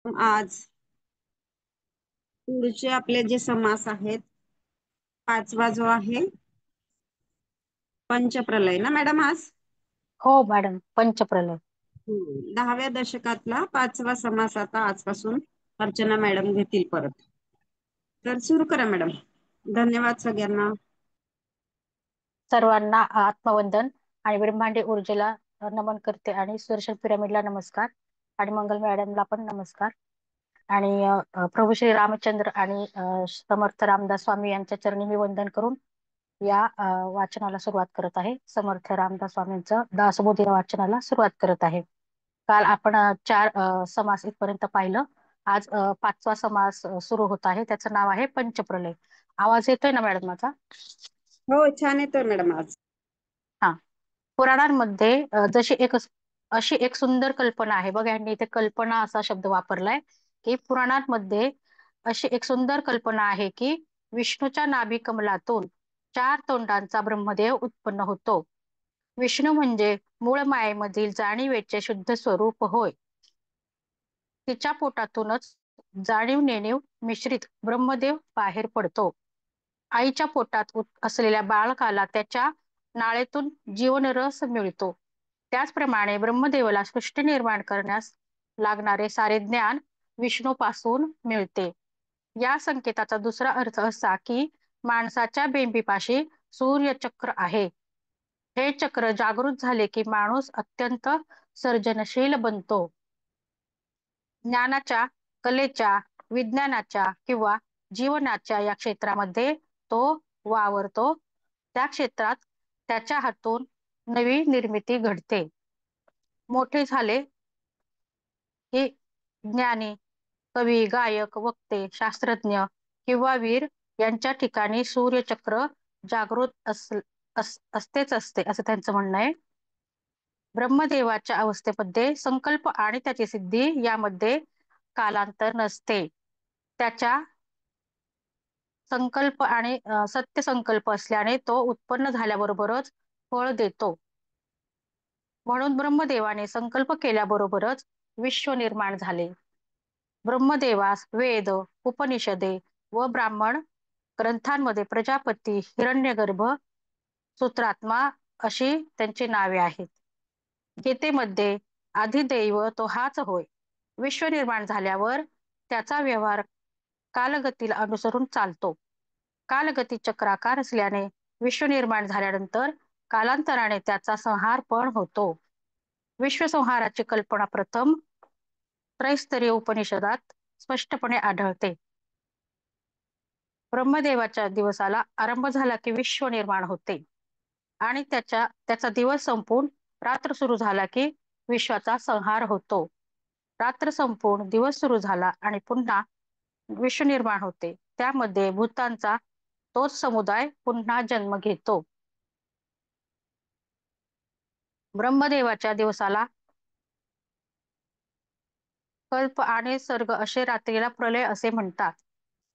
आज पुढचे आपले जे समास आहेत, पाचवा जो आहे पंचप्रलय ना मॅडम आज. हो मॅडम, पंचप्रलय. 10व्या दशकातला पाचवा समास आता आजपासून अर्चना मॅडम घेतील परत. तर सुरू करा मॅडम. धन्यवाद सगळ्यांना. सर्वांना आत्मवंदन आणि ब्रह्मांडी ऊर्जेला नमन करते आणि सुदर्शन पिरामिडला नमस्कार आणि मंगल मॅडमला पण नमस्कार. आणि प्रभू श्री रामचंद्र आणि समर्थ रामदास स्वामी यांच्या चरणी मी वंदन करून या वाचनाला सुरुवात करत आहे. समर्थ रामदास स्वामींचं दासबोध या वाचनाला सुरुवात करत आहे. काल आपण 4 समास इथपर्यंत पाहिलं. आज 5वा समास सुरू होत आहे. त्याचं नाव आहे पंचप्रलय. आवाज येतोय ना मॅडम माझा? हो, छान येतोय मॅडम आज. हा. पुराणांमध्ये अशी एक सुंदर कल्पना आहे बघा. यांनी इथे कल्पना असा शब्द वापरलाय की पुराणांमध्ये अशी एक सुंदर कल्पना आहे की विष्णूच्या नाभी कमलातून 4 तोंडांचा ब्रह्मदेव उत्पन्न होतो. विष्णू म्हणजे मूळ मायेमधील जाणीवेचे शुद्ध स्वरूप होय. तिच्या पोटातूनच जाणीव नेणीव मिश्रित ब्रह्मदेव बाहेर पडतो. आईच्या पोटात असलेल्या बालकाला त्याच्या नाळेतून जीवनरस मिळतो. त्याचप्रमाणे ब्रह्मदेवाला सृष्टी निर्माण करण्यास लागणारे सारे ज्ञान विष्णूपासून मिळते. या संकेताचा दुसरा अर्थ असा की माणसाच्या बेंबीपाशी सूर्यचक्र आहे. हे चक्र जागृत झाले की माणूस अत्यंत सर्जनशील बनतो. ज्ञानाच्या, कलेच्या, विज्ञानाच्या किंवा जीवनाच्या या क्षेत्रामध्ये तो वावरतो. त्या क्षेत्रात त्याच्या हातून नवी निर्मिती घडते. मोठे झाले की ज्ञानी, कवी, गायक, वक्ते, शास्त्रज्ञ किंवा वीर यांच्या ठिकाणी सूर्यचक्र जागृत असतेच असते असं त्यांचं म्हणणं आहे. ब्रह्मदेवाच्या अवस्थेमध्ये संकल्प आणि त्याची सिद्धी यामध्ये कालांतर नसते. त्याच्या संकल्प आणि सत्य संकल्प असल्याने तो उत्पन्न झाल्याबरोबरच फळ देतो. म्हणून ब्रह्मदेवाने संकल्प केल्याबरोबरच विश्व निर्माण झाले. ब्रह्मदेवास वेद, उपनिषदे व ब्राह्मण ग्रंथांमध्ये प्रजापती, हिरण्यगर्भ, सूत्रात्मा अशी त्यांची नावे आहेत. गीतेमध्ये आदिदैव तो हाच होय. विश्व निर्माण झाल्यावर त्याचा व्यवहार कालगतीला अनुसरून चालतो. कालगती चक्राकार असल्याने विश्व निर्माण झाल्यानंतर कालांतराने त्याचा संहार पण होतो. विश्वसंहाराची कल्पना प्रथम त्रैस्तरीय उपनिषदात स्पष्टपणे आढळते. ब्रह्मदेवाच्या दिवसाला आरंभ झाला की विश्व निर्माण होते आणि त्याचा दिवस संपून रात्र सुरू झाला की विश्वाचा संहार होतो. रात्र संपून दिवस सुरू झाला आणि पुन्हा विश्व निर्माण होते. त्यामध्ये भूतांचा तोच समुदाय पुन्हा जन्म घेतो. ब्रह्मदेवाच्या दिवसाला कल्प आणि सर्ग असे, रात्रीला प्रलय असे म्हणतात.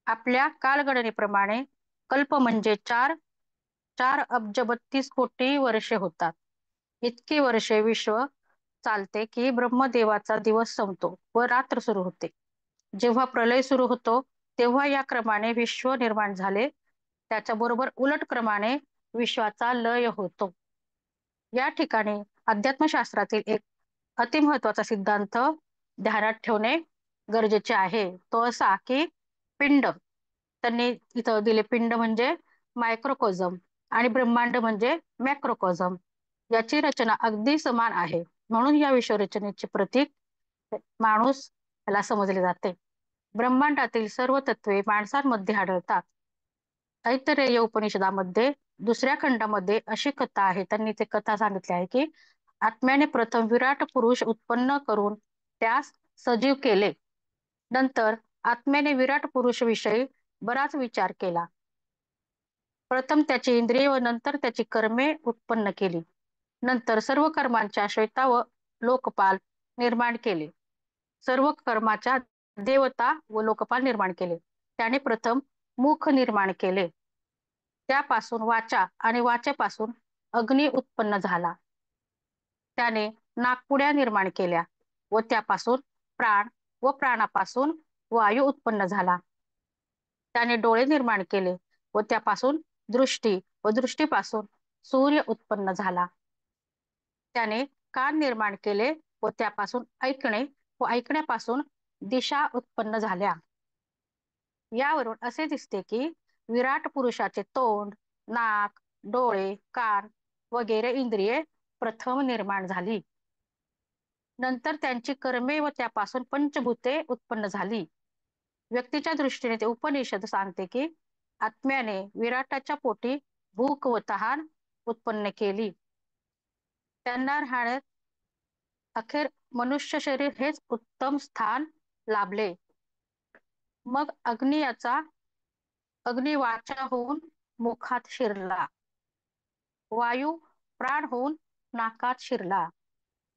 आपल्या कालगणनेप्रमाणे कल्प म्हणजे 4 अब्ज 32 कोटी वर्षे होतात. इतकी वर्षे विश्व चालते की ब्रह्मदेवाचा दिवस संपतो व रात्र सुरू होते. जेव्हा प्रलय सुरू होतो तेव्हा या क्रमाने विश्व निर्माण झाले. त्याच्याबरोबर उलट क्रमाने विश्वाचा लय होतो. या ठिकाणी अध्यात्मशास्त्रातील एक अतिमहत्वाचा सिद्धांत ध्यानात ठेवणे गरजेचे आहे. तो असा की पिंड, त्यांनी इथं दिले, पिंड म्हणजे मायक्रोकॉझम आणि ब्रह्मांड म्हणजे मॅक्रोकॉझम. याची रचना अगदी समान आहे. म्हणून या विश्वरचनेचे प्रतीक माणूस याला समजले जाते. ब्रह्मांडातील सर्व तत्वे माणसांमध्ये आढळतात. ऐतरेय उपनिषदामध्ये 2ऱ्या खंडामध्ये अशी कथा आहे. त्यांनी ते कथा सांगितली आहे की आत्म्याने प्रथम विराट पुरुष उत्पन्न करून त्यास सजीव केले. नंतर आत्म्याने विराट पुरुष विषयी बराच विचार केला. प्रथम त्याची इंद्रिये व नंतर त्याची कर्मे उत्पन्न केली. नंतर सर्व कर्मांच्या श्वेता व लोकपाल निर्माण केले. सर्व कर्माच्या देवता व लोकपाल निर्माण केले. त्याने प्रथम मुख निर्माण केले. त्यापासून वाचा आणि वाचेपासून अग्नी उत्पन्न झाला. त्याने नाकपुड्या निर्माण केल्या व त्यापासून प्राण व प्राणापासून वायू उत्पन्न झाला. त्याने डोळे निर्माण केले व त्यापासून दृष्टी व दृष्टीपासून सूर्य उत्पन्न झाला. त्याने कान निर्माण केले व त्यापासून ऐकणे व ऐकण्यापासून दिशा उत्पन्न झाल्या. यावरून असे दिसते की विराट पुरुषाचे तोंड, नाक, डोळे, कान वगैरे इंद्रिये प्रथम निर्माण झाली. नंतर त्यांची कर्मे व त्यापासून पंचभूते उत्पन्न झाली. व्यक्तीच्या दृष्टीने ते उपनिषद सांगते की आत्म्याने विराटाच्या पोटी भूक व तहान उत्पन्न केली. त्यांना राहण्यात अखेर मनुष्य शरीर हेच उत्तम स्थान लाभले. मग अग्नी वाचा होऊन मुखात शिरला, वायू प्राण होऊन नाकात शिरला,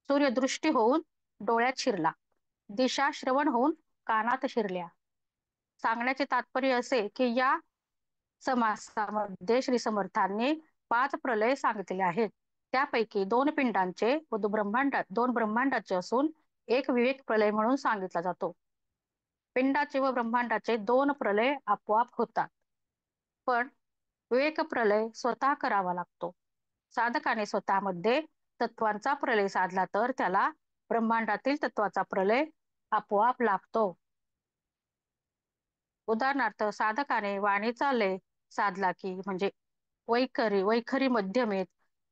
सूर्य दृष्टी होऊन डोळ्यात शिरला, दिशा श्रवण होऊन कानात शिरल्या. सांगण्याचे तात्पर्य असे की या समासामध्ये श्री समर्थांनी 5 प्रलय सांगितले आहेत. त्यापैकी 2 पिंडांचे व दोन ब्रह्मांडाचे असून एक विवेक प्रलय म्हणून सांगितला जातो. पिंडाचे व ब्रह्मांडाचे 2 प्रलय आपोआप होतात, पण विवेक प्रलय स्वतः करावा लागतो. साधकाने स्वतःमध्ये तत्वांचा प्रलय साधला तर त्याला ब्रह्मांडातील तत्वाचा प्रलय आपोआप लाभतो. उदाहरणार्थ साधकाने वाणीचा लय साधला की म्हणजे वैखरी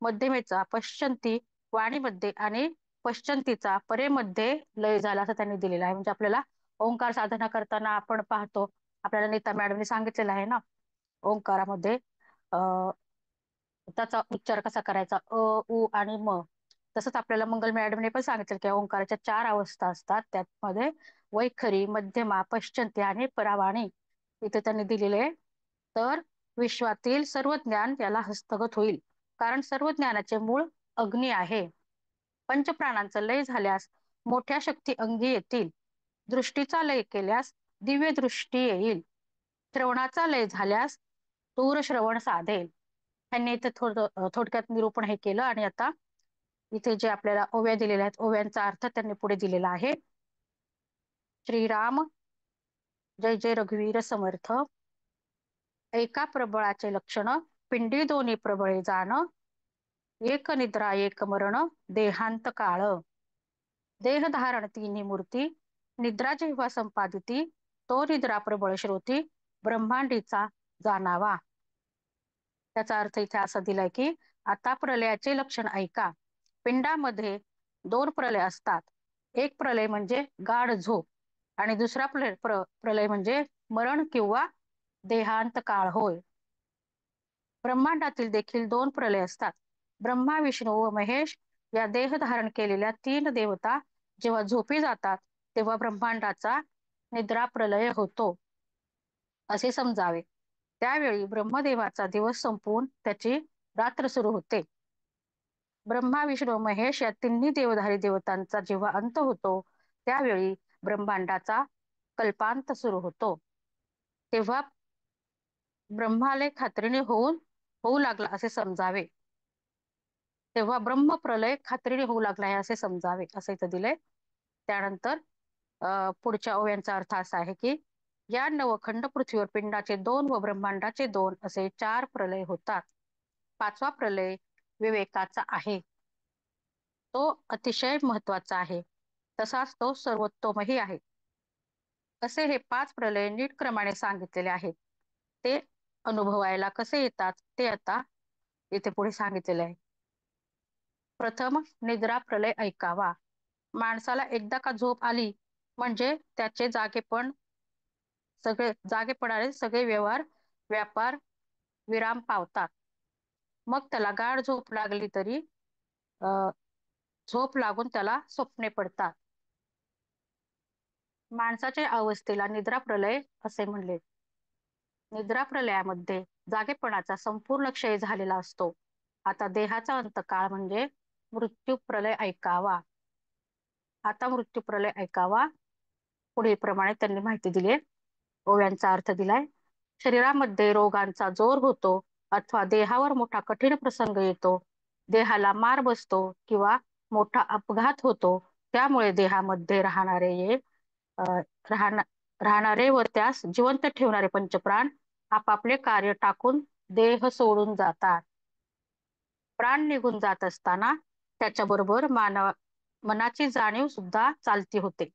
मध्यमेचा पश्चंती वाणीमध्ये आणि पश्चंतीचा परेमध्ये लय झाला असं त्यांनी दिलेला आहे. म्हणजे आपल्याला ओंकार साधना करताना आपण पाहतो, आपल्याला नीता मॅडमने सांगितलेलं आहे ना, ओंकारामध्ये त्याचा उच्चार कसा करायचा, उ आणि म. तसंच आपल्याला मंगल मॅडमने पण सांगितलं की ओंकाराच्या 4 अवस्था असतात, त्यामध्ये वैखरी, मध्यमा, पश्चंती आणि परावाणी इथे त्यांनी दिलेले. तर विश्वातील सर्व ज्ञान त्याला हस्तगत होईल, कारण सर्व ज्ञानाचे मूळ अग्नी आहे. पंचप्राणांचा लय झाल्यास मोठ्या शक्ती अंगी येतील. दृष्टीचा लय केल्यास दिव्य दृष्टी येईल. श्रवणाचा लय झाल्यास दूर श्रवण साधेल. त्यांनी इथे थोडक्यात निरूपण हे केलं. आणि आता इथे जे आपल्याला ओव्या दिलेल्या आहेत, ओव्यांचा अर्थ त्यांनी पुढे दिलेला आहे. श्रीराम जय जय रघुवीर समर्थ. एका प्रबळाचे लक्षण पिंडी दोन्ही प्रबळे जाण. एक निद्रा एक मरण देहांत काळ. देह धारण तिन्ही मूर्ती निद्रा जेव्हा संपादिती. तो निद्रा प्रबळ श्रोती ब्रह्मांडीचा जाणावा. त्याचा अर्थ इथे असा दिलाय की आता प्रलयाचे लक्षण ऐका. पिंडामध्ये 2 प्रलय असतात. एक प्रलय म्हणजे गाढ झोप आणि दुसरा प्रलय म्हणजे मरण किंवा देहांत काळ होय. ब्रह्मांडातील देखील 2 प्रलय असतात. ब्रह्मा, विष्णू व महेश या देह धारण केलेल्या 3 देवता जेव्हा झोपी जातात तेव्हा ब्रह्मांडाचा निद्रा प्रलय होतो असे समजावे. त्यावेळी ब्रह्मदेवाचा दिवस संपून त्याची रात्र सुरू होते. ब्रह्मा, विष्णू, महेश या तिन्ही देवधारी देवतांचा जेव्हा अंत होतो त्यावेळी ब्रह्मांडाचा कल्पांत सुरू होतो. तेव्हा ब्रह्मालय खात्रीने होऊ लागला असे समजावे. तेव्हा ब्रह्म प्रलय खात्रीने होऊ लागला आहे असे समजावे असे इथं दिलंय. त्यानंतर पुढच्या ओव्यांचा अर्थ असा आहे की या नवखंड पृथ्वीवर पिंडाचे 2 व ब्रह्मांडाचे 2 असे 4 प्रलय होतात. 5वा प्रलय विवेकाचा आहे. तो अतिशय महत्वाचा आहे, तसाच तो सर्वोत्तमही आहे. असे हे 5 प्रलय नीट क्रमाने सांगितलेले आहेत. ते अनुभवायला कसे येतात ते आता इथे पुढे सांगितलेले आहे. प्रथम निद्रा प्रलय ऐकावा. माणसाला एकदा का झोप आली म्हणजे त्याचे जागेपणाने सगळे व्यापार विराम पावतात. मग त्याला गाढ झोप लागली तरी झोप लागून त्याला स्वप्ने पडतात. माणसाच्या अवस्थेला निद्रा प्रलय असे म्हणले. निद्रा प्रलयामध्ये जागेपणाचा संपूर्ण क्षय झालेला असतो. आता देहाचा अंतकाळ म्हणजे मृत्यू प्रलय ऐकावा. आता मृत्यू प्रलय ऐकावा. पुढील प्रमाणे त्यांनी माहिती दिली. ओव्यांचा अर्थ दिलाय. शरीरामध्ये रोगांचा जोर होतो अथवा देहावर मोठा कठीण प्रसंग येतो. देहाला मार बसतो किंवा मोठा अपघात होतो. त्यामुळे देहामध्ये राहणारे अ, राहणा राहणारे व त्यास जिवंत ठेवणारे पंचप्राण आपापले कार्य टाकून देह सोडून जातात. प्राण निघून जात असताना त्याच्याबरोबर मनाची जाणीव सुद्धा चालती होते.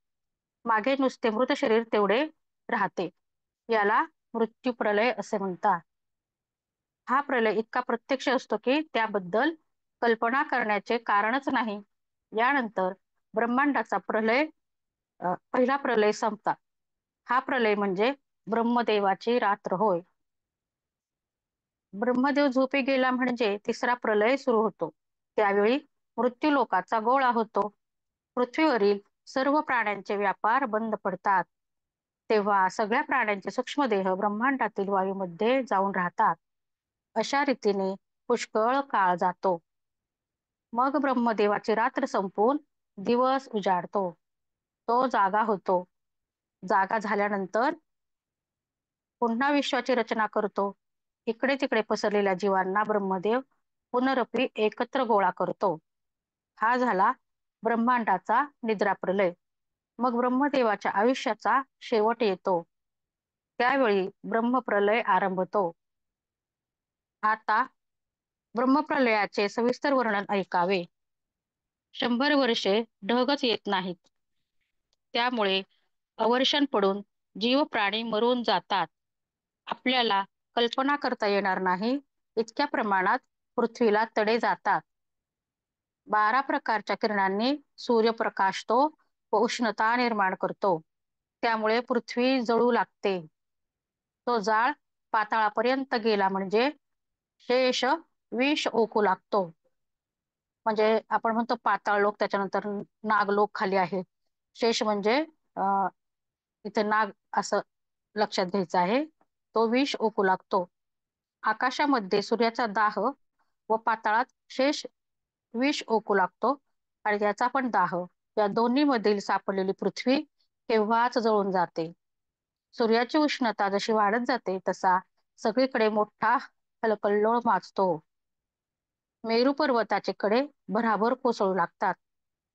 मागे नुसते मृत शरीर तेवढे राहते. याला मृत्यू प्रलय असे म्हणतात. हा प्रलय इतका प्रत्यक्ष असतो की त्याबद्दल कल्पना करण्याचे कारणच नाही. यानंतर ब्रह्मांडाचा पहिला प्रलय संपतात. हा प्रलय म्हणजे ब्रह्मदेवाची रात्र होय. ब्रह्मदेव झोपी गेला म्हणजे तिसरा प्रलय सुरू होतो. त्यावेळी मृत्यू लोकाचा गोळा होतो. पृथ्वीवरील सर्व प्राण्यांचे व्यापार बंद पडतात. तेव्हा सगळ्या प्राण्यांचे सूक्ष्मदेह ब्रह्मांडातील वायूमध्ये जाऊन राहतात. अशा रीतीने पुष्कळ काळ जातो. मग ब्रह्मदेवाची रात्र संपून दिवस उजाडतो. तो जागा होतो. जागा झाल्यानंतर पुन्हा विश्वाची रचना करतो. इकडे तिकडे पसरलेल्या जीवांना ब्रह्मदेव पुनरपी एकत्र गोळा करतो. हा झाला ब्रह्मांडाचा निद्राप्रलय. मग ब्रह्मदेवाच्या आयुष्याचा शेवट येतो. त्यावेळी ब्रह्मप्रलय आरंभतो. आता ब्रह्मप्रलयाचे सविस्तर वर्णन ऐकावे. 100 वर्षे ढगच येत नाहीत. त्यामुळे अवर्षण पडून जीव प्राणी मरून जातात. आपल्याला कल्पना करता येणार नाही इतक्या प्रमाणात पृथ्वीला तडे जातात. 12 प्रकारच्या किरणांनी सूर्य प्रकाशतो व उष्णता निर्माण करतो. त्यामुळे पृथ्वी जळू लागते. तो जाळ पाताळापर्यंत गेला म्हणजे शेष विष ओकू लागतो. म्हणजे आपण म्हणतो पाताळ लोक, त्याच्यानंतर नागलोक खाली आहे. शेष म्हणजे अं इथे नाग असं लक्षात घ्यायचं आहे. तो विष ओकू लागतो. आकाशामध्ये सूर्याचा दाह व पाताळात शेष विष ओकू लागतो आणि त्याचा पण दाह. या दोन्ही मधील सापडलेली पृथ्वी केव्हाच जळून जाते. सूर्याची उष्णता जशी वाढत जाते तसा सगळीकडे मोठा हलकल्लोळ माजतो. मेरू पर्वताचे कडे भराभर कोसळू लागतात.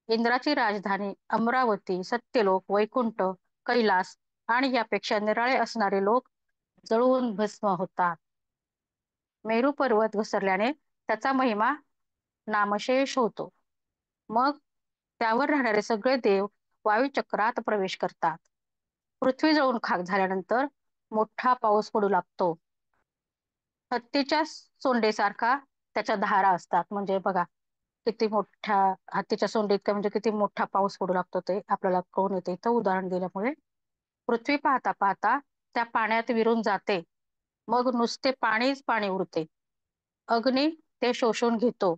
इंद्राची राजधानी अमरावती, सत्यलोक, वैकुंठ, कैलास आणि यापेक्षा निराळे असणारे लोक जळून भस्म होतात. मेरू पर्वत घसरल्याने त्याचा महिमा नामशेष होतो. मग त्यावर राहणारे सगळे देव वायुचक्रात प्रवेश करतात. पृथ्वी जळून खाक झाल्यानंतर मोठा पाऊस पडू लागतो. हत्तीच्या सोंडेसारखा त्याच्या धारा असतात. म्हणजे बघा किती मोठ्या हत्तीच्या सोंडे इतका म्हणजे किती मोठा पाऊस पडू लागतो ते आपल्याला कळून येते इथं उदाहरण दिल्यामुळे. पृथ्वी पाहता पाहता त्या पाण्यात विरून जाते. मग नुसते पाणीच पाणी उरते. अग्नी ते शोषून घेतो.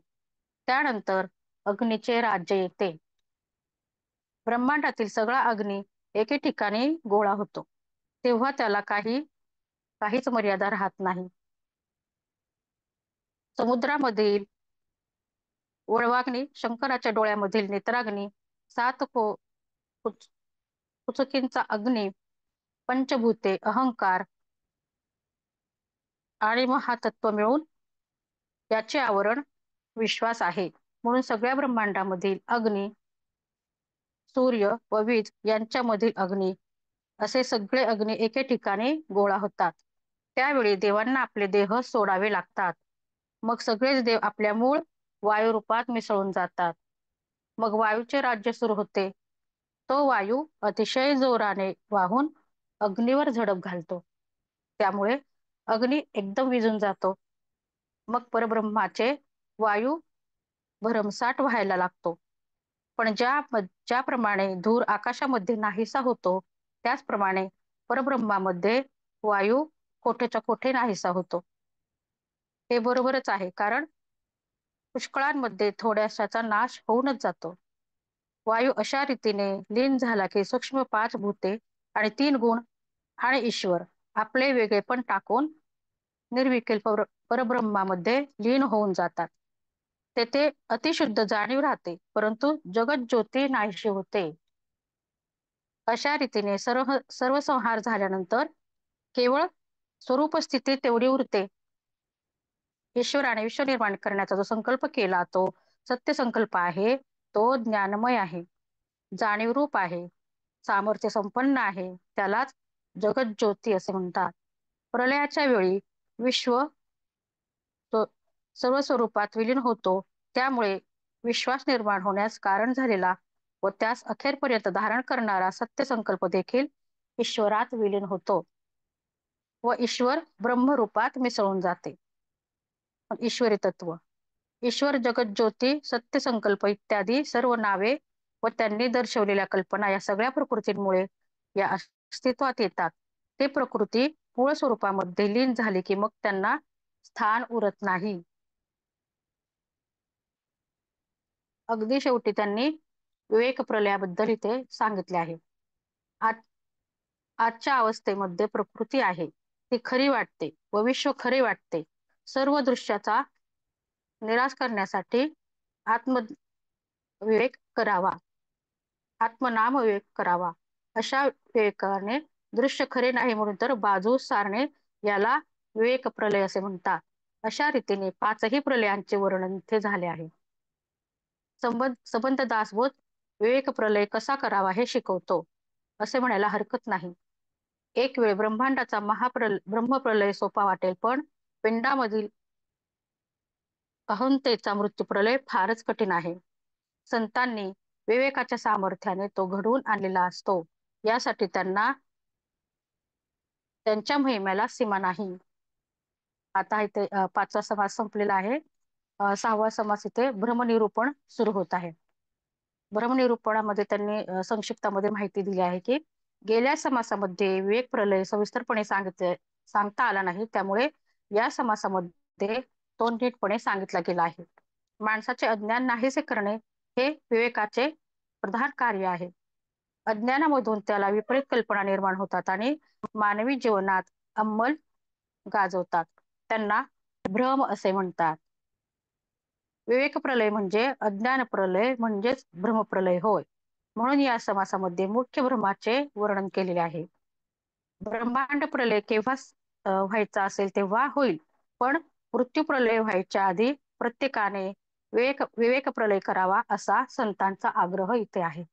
त्यानंतर अग्नीचे राज्य येते. ब्रह्मांडातील सगळा अग्नी एके ठिकाणी गोळा होतो. तेव्हा त्याला काहीच मर्यादा राहत नाही. समुद्रामधील वळवाग्नी, शंकराच्या डोळ्यामधील नेत्राग्नी, सात कुचकींचा अग्नी, पंचभूते, अहंकार आणि महातत्व मिळून याचे आवरण विश्वास आहे. म्हणून सगळ्या ब्रह्मांडामधील अग्नी, सूर्य व वीज यांच्यामधील अग्नी असे सगळे अग्नी एके ठिकाणी गोळा होतात. त्यावेळी देवांना आपले देह सोडावे लागतात. मग सगळेच देव आपल्या मूळ वायुरूपात मिसळून जातात. मग वायूचे राज्य सुरू होते. तो वायू अतिशय जोराने वाहून अग्नीवर झडप घालतो. त्यामुळे अग्नी एकदम विझून जातो. मग परब्रह्माचे वायू भरमसाठ व्हायला लागतो. पण ज्याप्रमाणे धूर आकाशामध्ये नाहीसा होतो त्याचप्रमाणे परब्रह्मामध्ये वायू कोठेच्या कोठे नाहीसा होतो. हे बरोबरच आहे, कारण पुष्कळांमध्ये थोड्याशाचा नाश होऊनच जातो. वायू अशा रीतीने लीन झाला की सूक्ष्म 5 भूते आणि 3 गुण आणि ईश्वर आपले वेगळेपण टाकून निर्विकल्प परब्रह्मामध्ये लीन होऊन जातात. तेथे अतिशुद्ध जाणीव राहते, परंतु जगत ज्योती नाहीशी होते. अशा रीतीने सर्व संहार झाल्यानंतर केवळ स्वरूप स्थिती तेवढी उरते. ईश्वराने विश्व निर्माण करण्याचा जो संकल्प केला तो सत्य संकल्प आहे. तो ज्ञानमय आहे, जाणीव रूप आहे. सामर्थ्य संपन्न आहे त्यालाच जगज्योती असे म्हणतात. प्रलयाच्या वेळी विश्व स्व- सर्व स्वरूपात विलीन होतो. त्यामुळे विश्वास निर्माण होण्यास कारण झालेला व त्यास अखेरपर्यंत धारण करणारा सत्य संकल्प देखील ईश्वरात विलीन होतो व ईश्वर ब्रह्मरूपात मिसळून जाते. ईश्वरी तत्व ईश्वर, जगत, ज्योती, सत्य संकल्प इत्यादी सर्व नावे व त्यांनी दर्शवलेल्या कल्पना या सगळ्या प्रकृतींमुळे या अस्तित्वात येतात. ते प्रकृती मूळ स्वरूपामध्ये लीन झाली की मग त्यांना स्थान उरत नाही. अगदी शेवटी त्यांनी विवेक प्रलयाबद्दल इथे सांगितले आहे. आज आजच्या अवस्थेमध्ये प्रकृती आहे ती खरी वाटते व विश्व खरे वाटते. सर्व दृश्याचा निराश करण्यासाठी आत्मविवेक करावा, आत्मनाम विवेक करावा. अशा विवेकाने दृश्य खरे नाही म्हणून तर बाजू सारणे याला विवेक प्रलय असे म्हणतात. अशा रीतीने पाचही प्रलयांचे वर्णन इथे झाले आहे. संबंध दासबोध विवेक प्रलय कसा करावा हे शिकवतो असे म्हणायला हरकत नाही. एक वेळ ब्रह्मांडाचा ब्रह्मप्रलय सोपा वाटेल, पण पिंडामधील अहंतेचा मृत्यू प्रलय फारच कठीण आहे. संतांनी विवेकाच्या सामर्थ्याने तो घडवून आणलेला असतो. यासाठी त्यांना त्यांच्या महिम्याला सीमा नाही. आता इथे पाचवा समास संपलेला आहे. सहावा समास इथे भ्रमनिरूपण सुरू होत आहे. भ्रमनिरूपणामध्ये त्यांनी संक्षिप्तामध्ये माहिती दिली आहे की गेल्या समासामध्ये विवेक प्रलय सविस्तरपणे सांगता आला नाही, त्यामुळे या समासामध्ये तो नीटपणे सांगितला गेला आहे. माणसाचे अज्ञान नाहीसे करणे हे विवेकाचे प्रधान कार्य आहे. अज्ञानामधून त्याला विपरीत कल्पना निर्माण होतात आणि मानवी जीवनात अंमल गाजवतात. त्यांना भ्रम असे म्हणतात. विवेक प्रलय म्हणजे अज्ञान प्रलय म्हणजेच भ्रमप्रलय होय. म्हणून या समासामध्ये मुख्य भ्रमाचे वर्णन केलेले आहे. ब्रह्मांड प्रलय केव्हा व्हायचा असेल तेव्हा होईल, पण मृत्यू प्रलय व्हायच्या आधी प्रत्येकाने विवेक प्रलय करावा असा संतांचा आग्रह इथे आहे.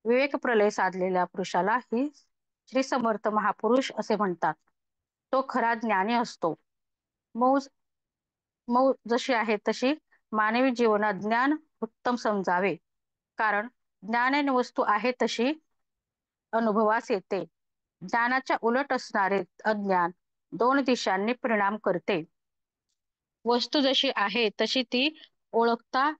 विवेक प्रलय साधलेल्या पुरुषाला ही श्री समर्थ महापुरुष असे म्हणतात. तो खरा ज्ञानी असतो. मौज मौज जशी आहे तशी मानवी जीवनात ज्ञान उत्तम समजावे, कारण ज्ञानाने वस्तू आहे तशी अनुभवास येते. ज्ञानाच्या उलट असणारे अज्ञान दोन दिशांनी परिणाम करते. वस्तू जशी आहे तशी ती ओळखता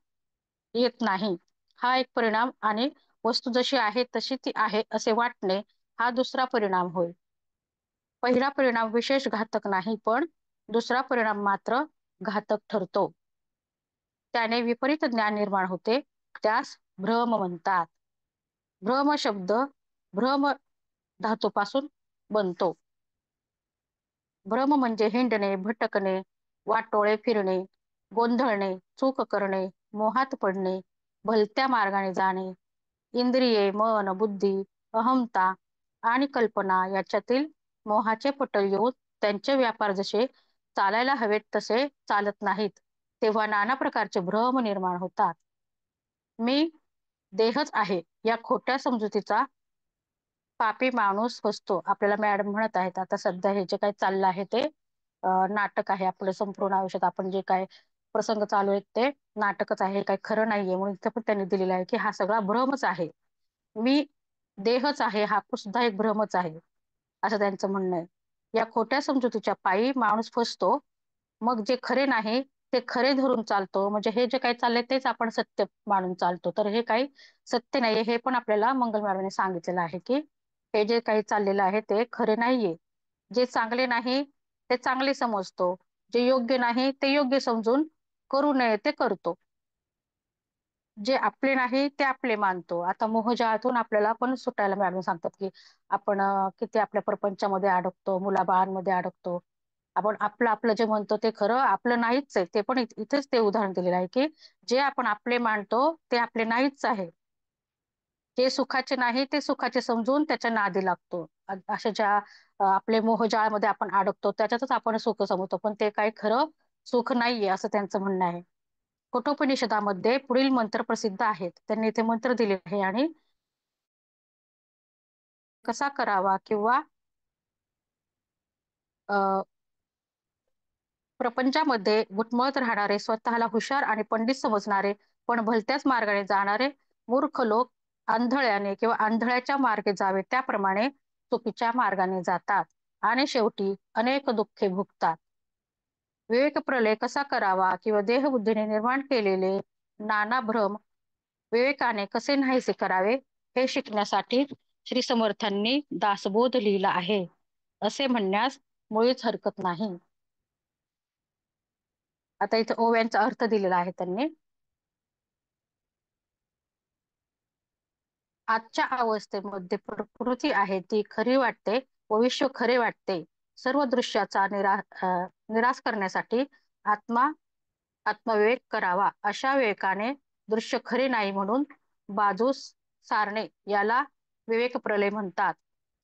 येत नाही, हा एक परिणाम, आणि वस्तू जशी आहे तशी ती आहे असे वाटणे हा दुसरा परिणाम होय. पहिला परिणाम विशेष घातक नाही, पण दुसरा परिणाम मात्र घातक ठरतो. त्याने विपरीत ज्ञान निर्माण होते, त्यास भ्रम म्हणतात. भ्रम शब्द भ्रम धातूपासून बनतो. भ्रम म्हणजे हिंडणे, भटकणे, वाटोळे फिरणे, गोंधळणे, चूक करणे, मोहात पडणे, भलत्या मार्गाने जाणे. इंद्रिये, मन, बुद्धी, अहंता आणि कल्पना याच्यातील मोहाचे पटल येऊन त्यांचे व्यापार जसे चालायला हवेत तसे चालत नाहीत, तेव्हा नाना प्रकारचे भ्रम निर्माण होतात. मी देहच आहे या खोट्या समजुतीचा पापी माणूस फसतो. आपल्याला मॅडम म्हणत आहेत आता सध्या हे जे काही चाललं आहे ते नाटक आहे. आपलं संपूर्ण आयुष्यात आपण जे काय प्रसंग चालू आहेत ते नाटकच आहे, काही खरं नाहीये. म्हणून इथे पण त्यांनी दिलेलं आहे की हा सगळा भ्रमच आहे. मी देहच आहे हा सुद्धा एक भ्रमच आहे असं त्यांचं म्हणणं आहे. या खोट्या समजुतीच्या पायी माणूस फसतो. मग जे खरे नाही ते खरे धरून चालतो, म्हणजे हे जे काही चाललंय तेच आपण सत्य मानून चालतो. तर हे काही सत्य नाहीये, हे पण आपल्याला मंगल मॅडमने सांगितलेलं आहे की हे जे काही चाललेलं आहे ते खरे नाहीये. जे चांगले नाही ते चांगले समजतो, जे योग्य नाही ते योग्य समजून करू नये ते करतो, जे आपले नाही ते आपले मानतो. आता मोहजाळातून आपल्याला पण सुटायला मॅडम सांगतात की आपण किती आपल्या प्रपंचामध्ये अडकतो, मुलाबाळांमध्ये अडकतो. आपण आपलं आपलं जे म्हणतो ते खरं आपलं नाहीच आहे. ते पण इथेच ते उदाहरण दिलेलं आहे की जे आपण आपले मानतो ते आपले नाहीच आहे. जे सुखाचे नाही ते सुखाचे समजून त्याच्या नादी लागतो. अशा ज्या आपले मोहजाळामध्ये आपण अडकतो त्याच्यातच आपण सुख समजतो, पण ते काही खरं सुख नाहीये असं त्यांचं म्हणणं आहे. कठोपनिषदामध्ये पुढील मंत्र प्रसिद्ध आहेत. त्यांनी इथे मंत्र दिले आहे आणि कसा करावा किंवा अ, प्रपंचामध्ये घुटमळत राहणारे, स्वतःला हुशार आणि पंडित समजणारे पण भलत्याच मार्गाने जाणारे मूर्ख लोक आंधळ्याने किंवा आंधळ्याच्या मार्गे जावे त्याप्रमाणे चुकीच्या मार्गाने जातात आणि शेवटी अनेक दुःखे भोगतात. विवेक प्रलय कसा करावा किंवा देहबुद्धीने निर्माण केलेले नाना भ्रम विवेकाने कसे नाहीसे करावे हे शिकण्यासाठी श्री समर्थांनी दासबोध लिहिला आहे असे म्हणण्यास मुळीच हरकत नाही. आता इथे ओव्यांचा अर्थ दिलेला आहे त्यांनी. आजच्या अवस्थेमध्ये प्रकृती आहे ती खरी वाटते व विश्व खरे वाटते. सर्व दृश्याचा निराश करण्यासाठी आत्मा आत्मविवेक करावा. अशा विवेकाने दृश्य खरे नाही म्हणून बाजूस सारणे याला विवेक प्रलय म्हणतात.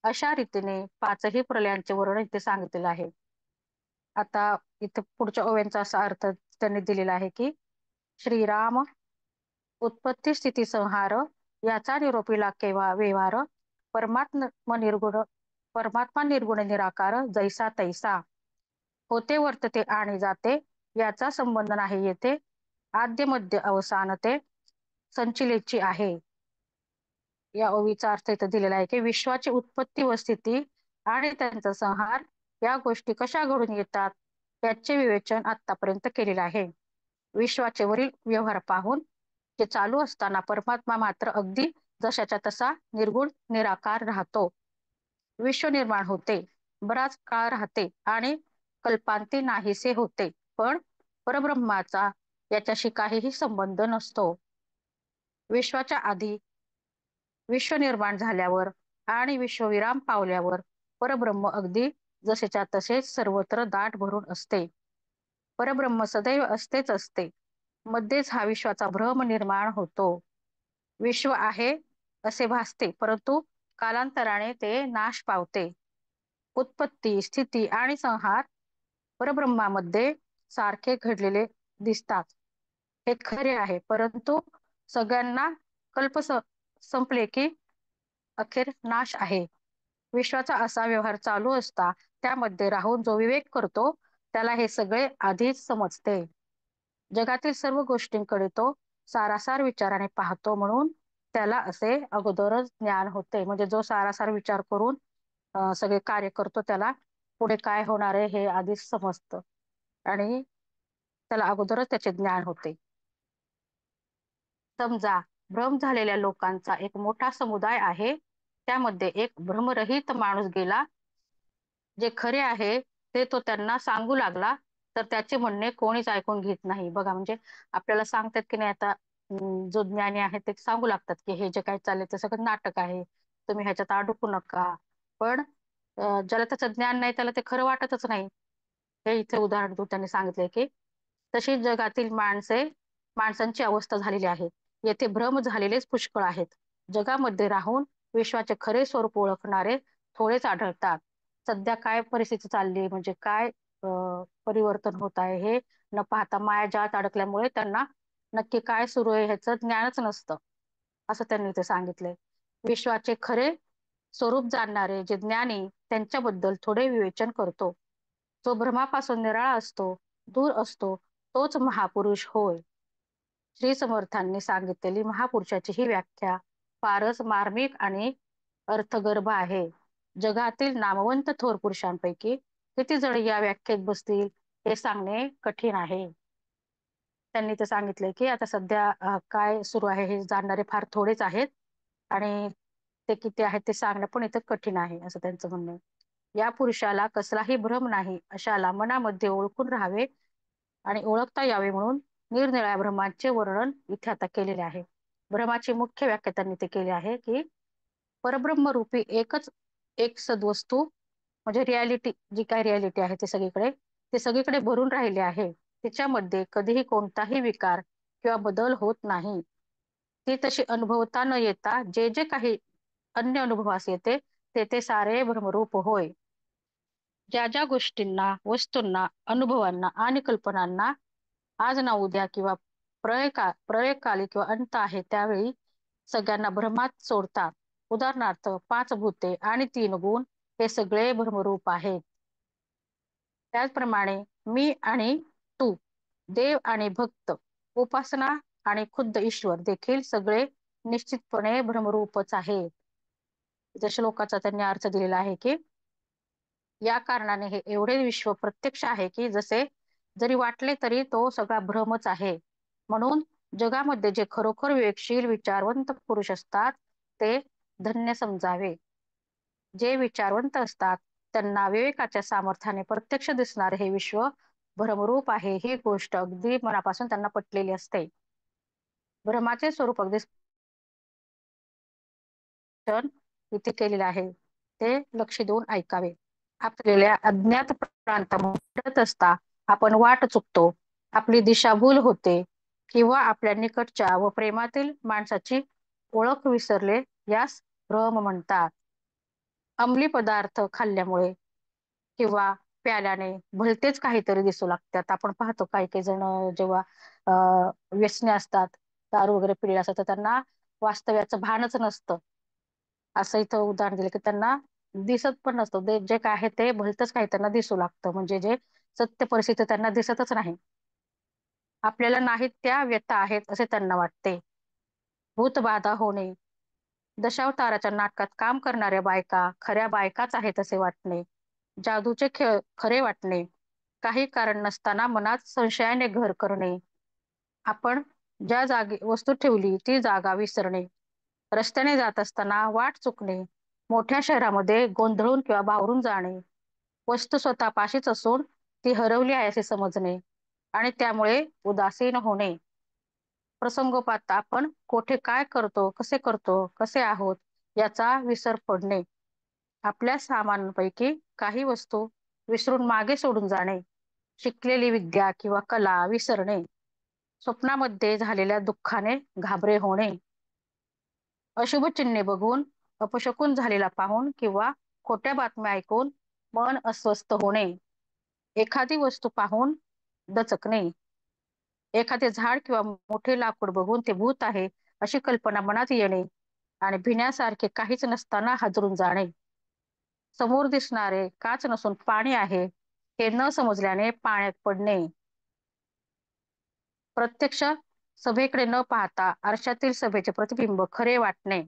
अशा रीतीने पाचही प्रलयांचे वर्णन इथे सांगितलेलं आहे. आता इथे पुढच्या ओव्यांचा असा अर्थ त्यांनी दिलेला आहे की श्रीराम उत्पत्ती स्थिती संहार याचा निरोपीला केव्हा व्यवहार परमात्मा निर्गुण निराकार जैसा तैसा होते वर्तते आणि जाते याचा संबंध नाही येथे आद्य मध्य अवसान ते संचिलेची आहे. या ओवीचा अर्थ इथे दिलेला आहे की विश्वाची उत्पत्ती व स्थिती आणि त्यांचा संहार या गोष्टी कशा घडून येतात याचे विवेचन आतापर्यंत केलेले आहे. विश्वाचे वरील व्यवहार पाहून ते चालू असताना परमात्मा मात्र अगदी जशाच्या तसा निर्गुण निराकार राहतो. विश्व निर्माण होते, बराच काळ राहते आणि कल्पांती नाहीसे होते, पण परब्रह्माचा याच्याशी काहीही संबंध नसतो. विश्वाच्या आधी विश्व निर्माण झाल्यावर आणि विश्वविराम पावल्यावर परब्रह्म अगदी जसेच्या तसेच सर्वत्र दाट भरून असते. परब्रह्म सदैव असतेच असते. मध्येच हा विश्वाचा भ्रम निर्माण होतो. विश्व आहे असे भासते परंतु कालांतराने ते नाश पावते. उत्पत्ती स्थिती आणि संहार परब्रह्मामध्ये सारखे घडलेले दिसतात. हे खरे आहे परंतु सगळ्यांना संपले की अखेर नाश आहे. विश्वाचा असा व्यवहार चालू असता त्यामध्ये राहून जो विवेक करतो त्याला हे सगळे आधीच समजते. जगातील सर्व गोष्टींकडे तो सारासार विचाराने पाहतो म्हणून त्याला असे अगोदरच ज्ञान होते. म्हणजे जो सारासार विचार करून सगळे कार्य करतो त्याला पुढे काय होणार आहे हे आधीच समजतं आणि त्याला अगोदरच त्याचे ज्ञान होते. समजा भ्रम झालेल्या लोकांचा एक मोठा समुदाय आहे. त्यामध्ये एक भ्रमरहित माणूस गेला. जे खरे आहे ते तो त्यांना सांगू लागला तर त्याचे म्हणणे कोणीच ऐकून घेत नाही. बघा म्हणजे आपल्याला सांगतात की नाही आता जो ज्ञानी आहे ते सांगू लागतात की हे जे काही चाललंय ते सगळं नाटक आहे, तुम्ही ह्याच्यात अडकू नका. पण ज्याला त्याचं ज्ञान नाही त्याला ते खरं वाटतच नाही. हे इथे उदाहरण देऊन त्यांनी सांगितले की तशी जगातील माणसांची अवस्था झालेली आहे. येथे भ्रम झालेलेच पुष्कळ आहेत. जगामध्ये राहून विश्वाचे खरे स्वरूप ओळखणारे थोडेच आढळतात. सध्या काय परिस्थिती चालली म्हणजे काय परिवर्तन होत आहे हे न पाहता मायाजाळात अडकल्यामुळे त्यांना नक्की काय सुरू आहे ह्याचं ज्ञानच नसतं असं त्यांनी ते सांगितलंय. विश्वाचे खरे स्वरूप जाणणारे जे ज्ञानी त्यांच्याबद्दल थोडे विवेचन करतो. जो भ्रमापासून निराळा असतो, दूर असतो तोच महापुरुष होय. श्री समर्थांनी सांगितलेली महापुरुषाची ही व्याख्या फारच मार्मिक आणि अर्थगर्भ आहे. जगातील नामवंत थोर पुरुषांपैकी किती जण या व्याख्येत बसतील हे सांगणे कठीण आहे. त्यांनी ते सांगितले की आता सध्या काय सुरू आहे हे जाणणारे फार थोडेच आहेत आणि ते किती आहेत ते सांगणं पण इथं कठीण आहे असं त्यांचं म्हणणं आहे. या पुरुषाला कसलाही भ्रम नाही अशाला मनामध्ये ओळखून राहावे आणि ओळखता यावे म्हणून निरनिराळ्या भ्रमांचे वर्णन इथे आता केलेले आहे. भ्रमाची मुख्य व्याख्या त्यांनी ते केली आहे की परब्रह्मरूपी एक सद्वस्तू म्हणजे रियालिटी जी काय रियालिटी आहे ते सगळीकडे भरून राहिले आहे. तिच्यामध्ये कधीही कोणताही विकार किंवा बदल होत नाही. ती तशी अनुभवता न येता जे जे काही अन्य अनुभवास येते ते सारे भ्रमरूप होय. ज्या ज्या गोष्टींना वस्तूंना अनुभवांना आणि कल्पनांना आज ना उद्या किंवा प्रळयकाली किंवा अंत आहे त्यावेळी सगळ्यांना भ्रमात सोडतात उदाहरणार्थ 5 भूते आणि 3 गुण हे सगळे भ्रमरूप आहेत. त्याचप्रमाणे मी आणि तू, देव आणि भक्त, उपासना आणि खुद्द ईश्वर देखील सगळे निश्चितपणे भ्रमरूपच आहे. त्या श्लोकाचा त्यांनी अर्थ दिलेला आहे की या कारणाने हे एवढे विश्व प्रत्यक्ष आहे की जसे जरी वाटले तरी तो सगळा भ्रमच आहे. म्हणून जगामध्ये जे खरोखर विवेकशील विचारवंत पुरुष असतात ते धन्य समजावे. जे विचारवंत असतात त्यांना विवेकाच्या सामर्थ्याने प्रत्यक्ष दिसणारे हे विश्व भ्रमरूप आहे ही गोष्ट अगदी मनापासून त्यांना पटलेली असते. भ्रमाचे स्वरूप अगदी इथे केलेले आहे ते लक्ष देऊन ऐकावे. आपल्याला अज्ञात प्रांतामध्ये असता आपण वाट चुकतो, आपली दिशाभूल होते किंवा आपल्या निकटच्या व प्रेमातील माणसाची ओळख विसरले यास भ्रम म्हणतात. अंमली पदार्थ खाल्ल्यामुळे किंवा प्याल्याने भलतेच काहीतरी दिसू लागतात. आपण पाहतो काही काही जण जेव्हा व्यसनी असतात, दारू वगैरे पिलेले असतात तर त्यांना वास्तव्याचं भानच नसतं. असं इथं उदाहरण दिलं की त्यांना दिसत पण नसतं, जे काय आहे ते भलतंच काही त्यांना दिसू लागतं, म्हणजे जे सत्य परिस्थिती त्यांना दिसतच नाही. आपल्याला नाहीत त्या व्यथा आहेत असे त्यांना वाटते. भूतबाधा होणे, दशावताराच्या नाटकात काम करणाऱ्या बायका खऱ्या बायकाच आहेत असे वाटणे, जादूचे खेळ खरे वाटणे, काही कारण नसताना मनात संशयाने घर करणे, आपण ज्या जागी वस्तू ठेवली ती जागा विसरणे, रस्त्याने जात असताना वाट चुकणे, मोठ्या शहरामध्ये गोंधळून किंवा बावरून जाणे, वस्तू स्वतःपाशीच असून ती हरवली आहे असे समजणे आणि त्यामुळे उदासीन होणे, प्रसंगोपात आपण कोठे काय करतो, कसे आहोत याचा विसर पडणे, आपल्या सामानांपैकी काही वस्तू विसरून मागे सोडून जाणे, शिकलेली विद्या किंवा कला विसरणे, स्वप्नामध्ये झालेल्या दुःखाने घाबरे होणे, अशुभ चिन्हे बघून अपशकुन झालेला पाहून किंवा खोट्या बातम्या ऐकून मन अस्वस्थ होणे, एखादी वस्तू पाहून दचकणे, एखादे झाड किंवा मोठे लाकूड बघून ते भूत आहे अशी कल्पना मनात येणे आणि भिण्यासारखे काहीच नसताना हादरून जाणे, समोर दिसणारे काच नसून पाणी आहे हे न समजल्याने पाण्यात पडणे, प्रत्यक्ष सभेकडे न पाहता आरशातील सभेचे प्रतिबिंब खरे वाटणे,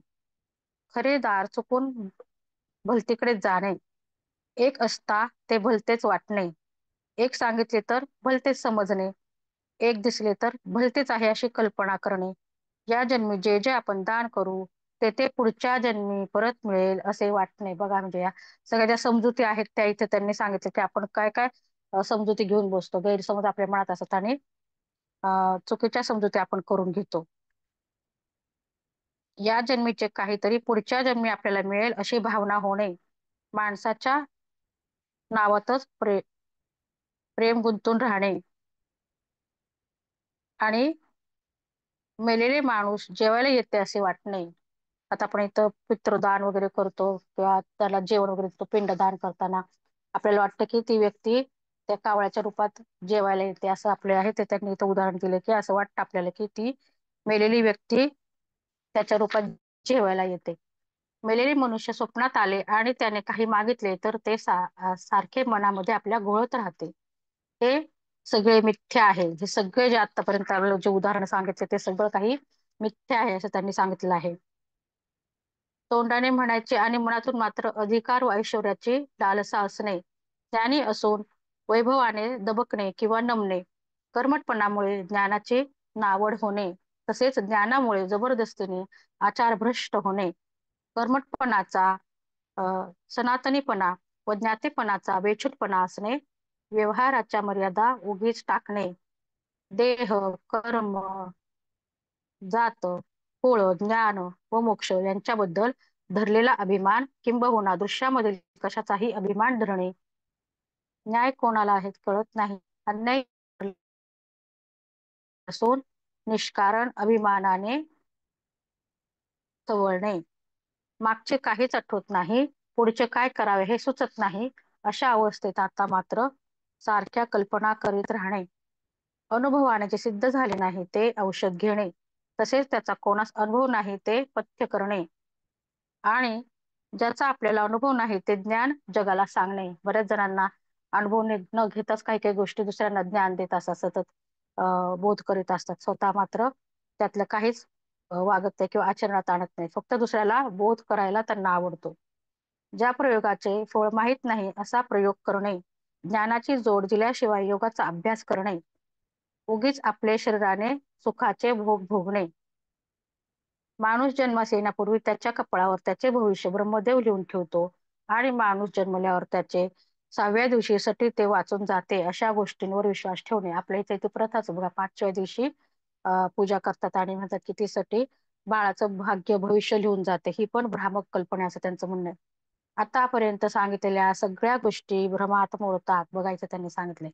खरे दार चुकून भलतीकडे जाणे, एक असता ते भलतेच वाटणे, एक सांगितले तर भलतेच समजणे, एक दिसले तर भलतेच आहे अशी कल्पना करणे, या जन्मी जे जे आपण दान करू ते ते पुढच्या जन्मी परत मिळेल असे वाटणे. बघा म्हणजे या सगळ्या ज्या समजुती आहेत त्या इथे त्यांनी सांगितले की आपण काय काय समजुती घेऊन बसतो, गैरसमज आपल्या मनात असतात आणि चुकीच्या समजुती आपण करून घेतो. या जन्मीचे काहीतरी पुढच्या जन्मी आपल्याला मिळेल अशी भावना होणे, माणसाच्या नावातच प्रेम गुंतून राहणे आणि मेलेले माणूस जेवायला येते असे वाटणे. आता आपण इथं पित्रदान वगैरे करतो किंवा त्याला जेवण वगैरे देतो, पिंडदान करताना आपल्याला वाटतं की ती व्यक्ती त्या कावळ्याच्या रूपात जेवायला येते असं आपले आहे, ते त्यांनी इथं उदाहरण दिले की असं वाटतं आपल्याला की ती मेलेली व्यक्ती त्याच्या रूपात जेवायला येते. मेलेले मनुष्य स्वप्नात आले आणि त्याने काही मागितले तर ते सारखे मनामध्ये आपल्या घोळत राहते. हे सगळे मिथ्या आहे. हे सगळे जे आतापर्यंत जे उदाहरण सांगितले ते सगळं काही मिथ्या आहे असं त्यांनी सांगितलं आहे. तोंडाने म्हणायचे आणि मनातून मात्र अधिकार व ऐश्वर्याची लालसा असणे, ज्ञानी असून वैभवाने दबकणे किंवा नमणे, कर्मटपणामुळे ज्ञानाची नावड होणे, तसेच ज्ञानामुळे जबरदस्तीने आचारभ्रष्ट होणे, कर्मटपणाचा सनातनीपणा व ज्ञातेपणाचा बेछूटपणा असणे, व्यवहाराच्या मर्यादा उगीच टाकणे, देह, कर्म, जात, कुळ, ज्ञान व मोक्ष यांच्याबद्दल धरलेला अभिमान किंबहुना दृश्यामधील कशाचाही अभिमान धरणे, न्याय कोणाला आहे कळत नाही, अन्याय असून निष्कारण अभिमानाने चवळणे, मागचे काहीच आठवत नाही, पुढचे काय करावे हे सुचत नाही, अशा अवस्थेत आता मात्र सारख्या कल्पना करीत राहणे, अनुभवाने जे सिद्ध झाले नाही ते औषध घेणे, तसेच त्याचा कोणास अनुभव नाही ते पथ्य करणे, आणि ज्याचा आपल्याला अनुभव नाही ते ज्ञान जगाला सांगणे. बऱ्याच जणांना अनुभव न घेताच काही काही गोष्टी दुसऱ्यांना ज्ञान देत असतात, सतत बोध करीत असतात. स्वतः मात्र त्यातलं काहीच वागत नाही किंवा आचरणात आणत नाही. फक्त दुसऱ्याला बोध करायला त्यांना आवडतो. ज्या प्रयोगाचे फळ माहीत नाही असा प्रयोग करणे, ज्ञानाची जोड दिल्याशिवाय योगाचा अभ्यास करणे, उगीच आपले शरीराने सुखाचे भोग भोगणे. माणूस जन्मास येण्यापूर्वी त्याच्या कपाळावर त्याचे भविष्य ब्रह्मदेव लिहून ठेवतो आणि माणूस जन्मल्यावर त्याचे 6व्या दिवशी सटी ते वाचून जाते. अशा गोष्टींवर विश्वास ठेवणे. आपल्या इथे ती प्रथाच बघा, 5व्या दिवशी पूजा करतात आणि म्हणतात की ती सटी बाळाचं भाग्य भविष्य लिहून जाते. ही पण भ्रामक कल्पना असं त्यांचं म्हणणं आहे. आतापर्यंत सांगितलेल्या सगळ्या गोष्टी भ्रमात मोडतात बघायचं त्यांनी सांगितले.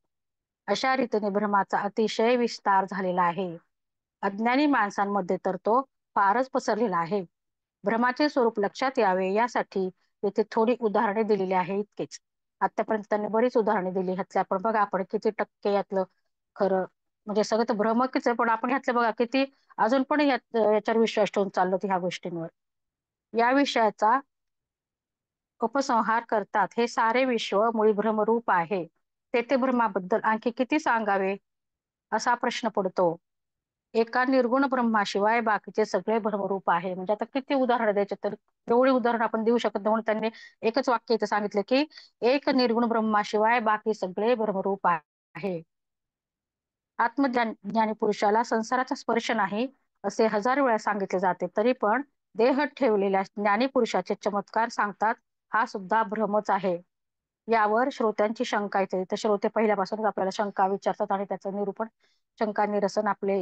अशा रीतीने भ्रमाचा अतिशय विस्तार झालेला आहे. अज्ञानी माणसांमध्ये तर तो फारच पसरलेला आहे. भ्रमाचे स्वरूप लक्षात यावे यासाठी येथे थोडी उदाहरणे दिलेली आहे इतकेच. आतापर्यंत त्यांनी बरीच उदाहरणे दिली. ह्यातल्या आपण बघा आपण किती टक्के यातलं खरं, म्हणजे सगळं तर भ्रमकच आहे, पण आपण ह्यातलं बघा किती अजून पण याच्यावर विश्वास ठेवून चाललो ह्या गोष्टींवर. या विषयाचा उपसंहार करतात. हे सारे विश्व मुळी भ्रमरूप आहे. तेथे भ्रमाबद्दल आणखी किती सांगावे असा प्रश्न पडतो. एका निर्गुण ब्रह्माशिवाय बाकीचे सगळे भ्रमरूप आहे. म्हणजे आता किती उदाहरण द्यायचे, तर एवढी उदाहरण आपण देऊ शकत नाही, म्हणून त्यांनी एकच वाक्य इथं सांगितलं की एक निर्गुण ब्रह्माशिवाय बाकी सगळे भ्रमरूप आहे. ज्ञानी पुरुषाला संसाराचा स्पर्श नाही असे 1000 वेळा सांगितले जाते, तरी पण देह ठेवलेल्या ज्ञानी पुरुषाचे चमत्कार सांगतात. हा सुद्धा भ्रमच आहे. यावर श्रोत्यांची शंका येते. तर श्रोते पहिल्यापासूनच आपल्याला शंका विचारतात आणि त्याचं निरूपण, शंका निरसन आपले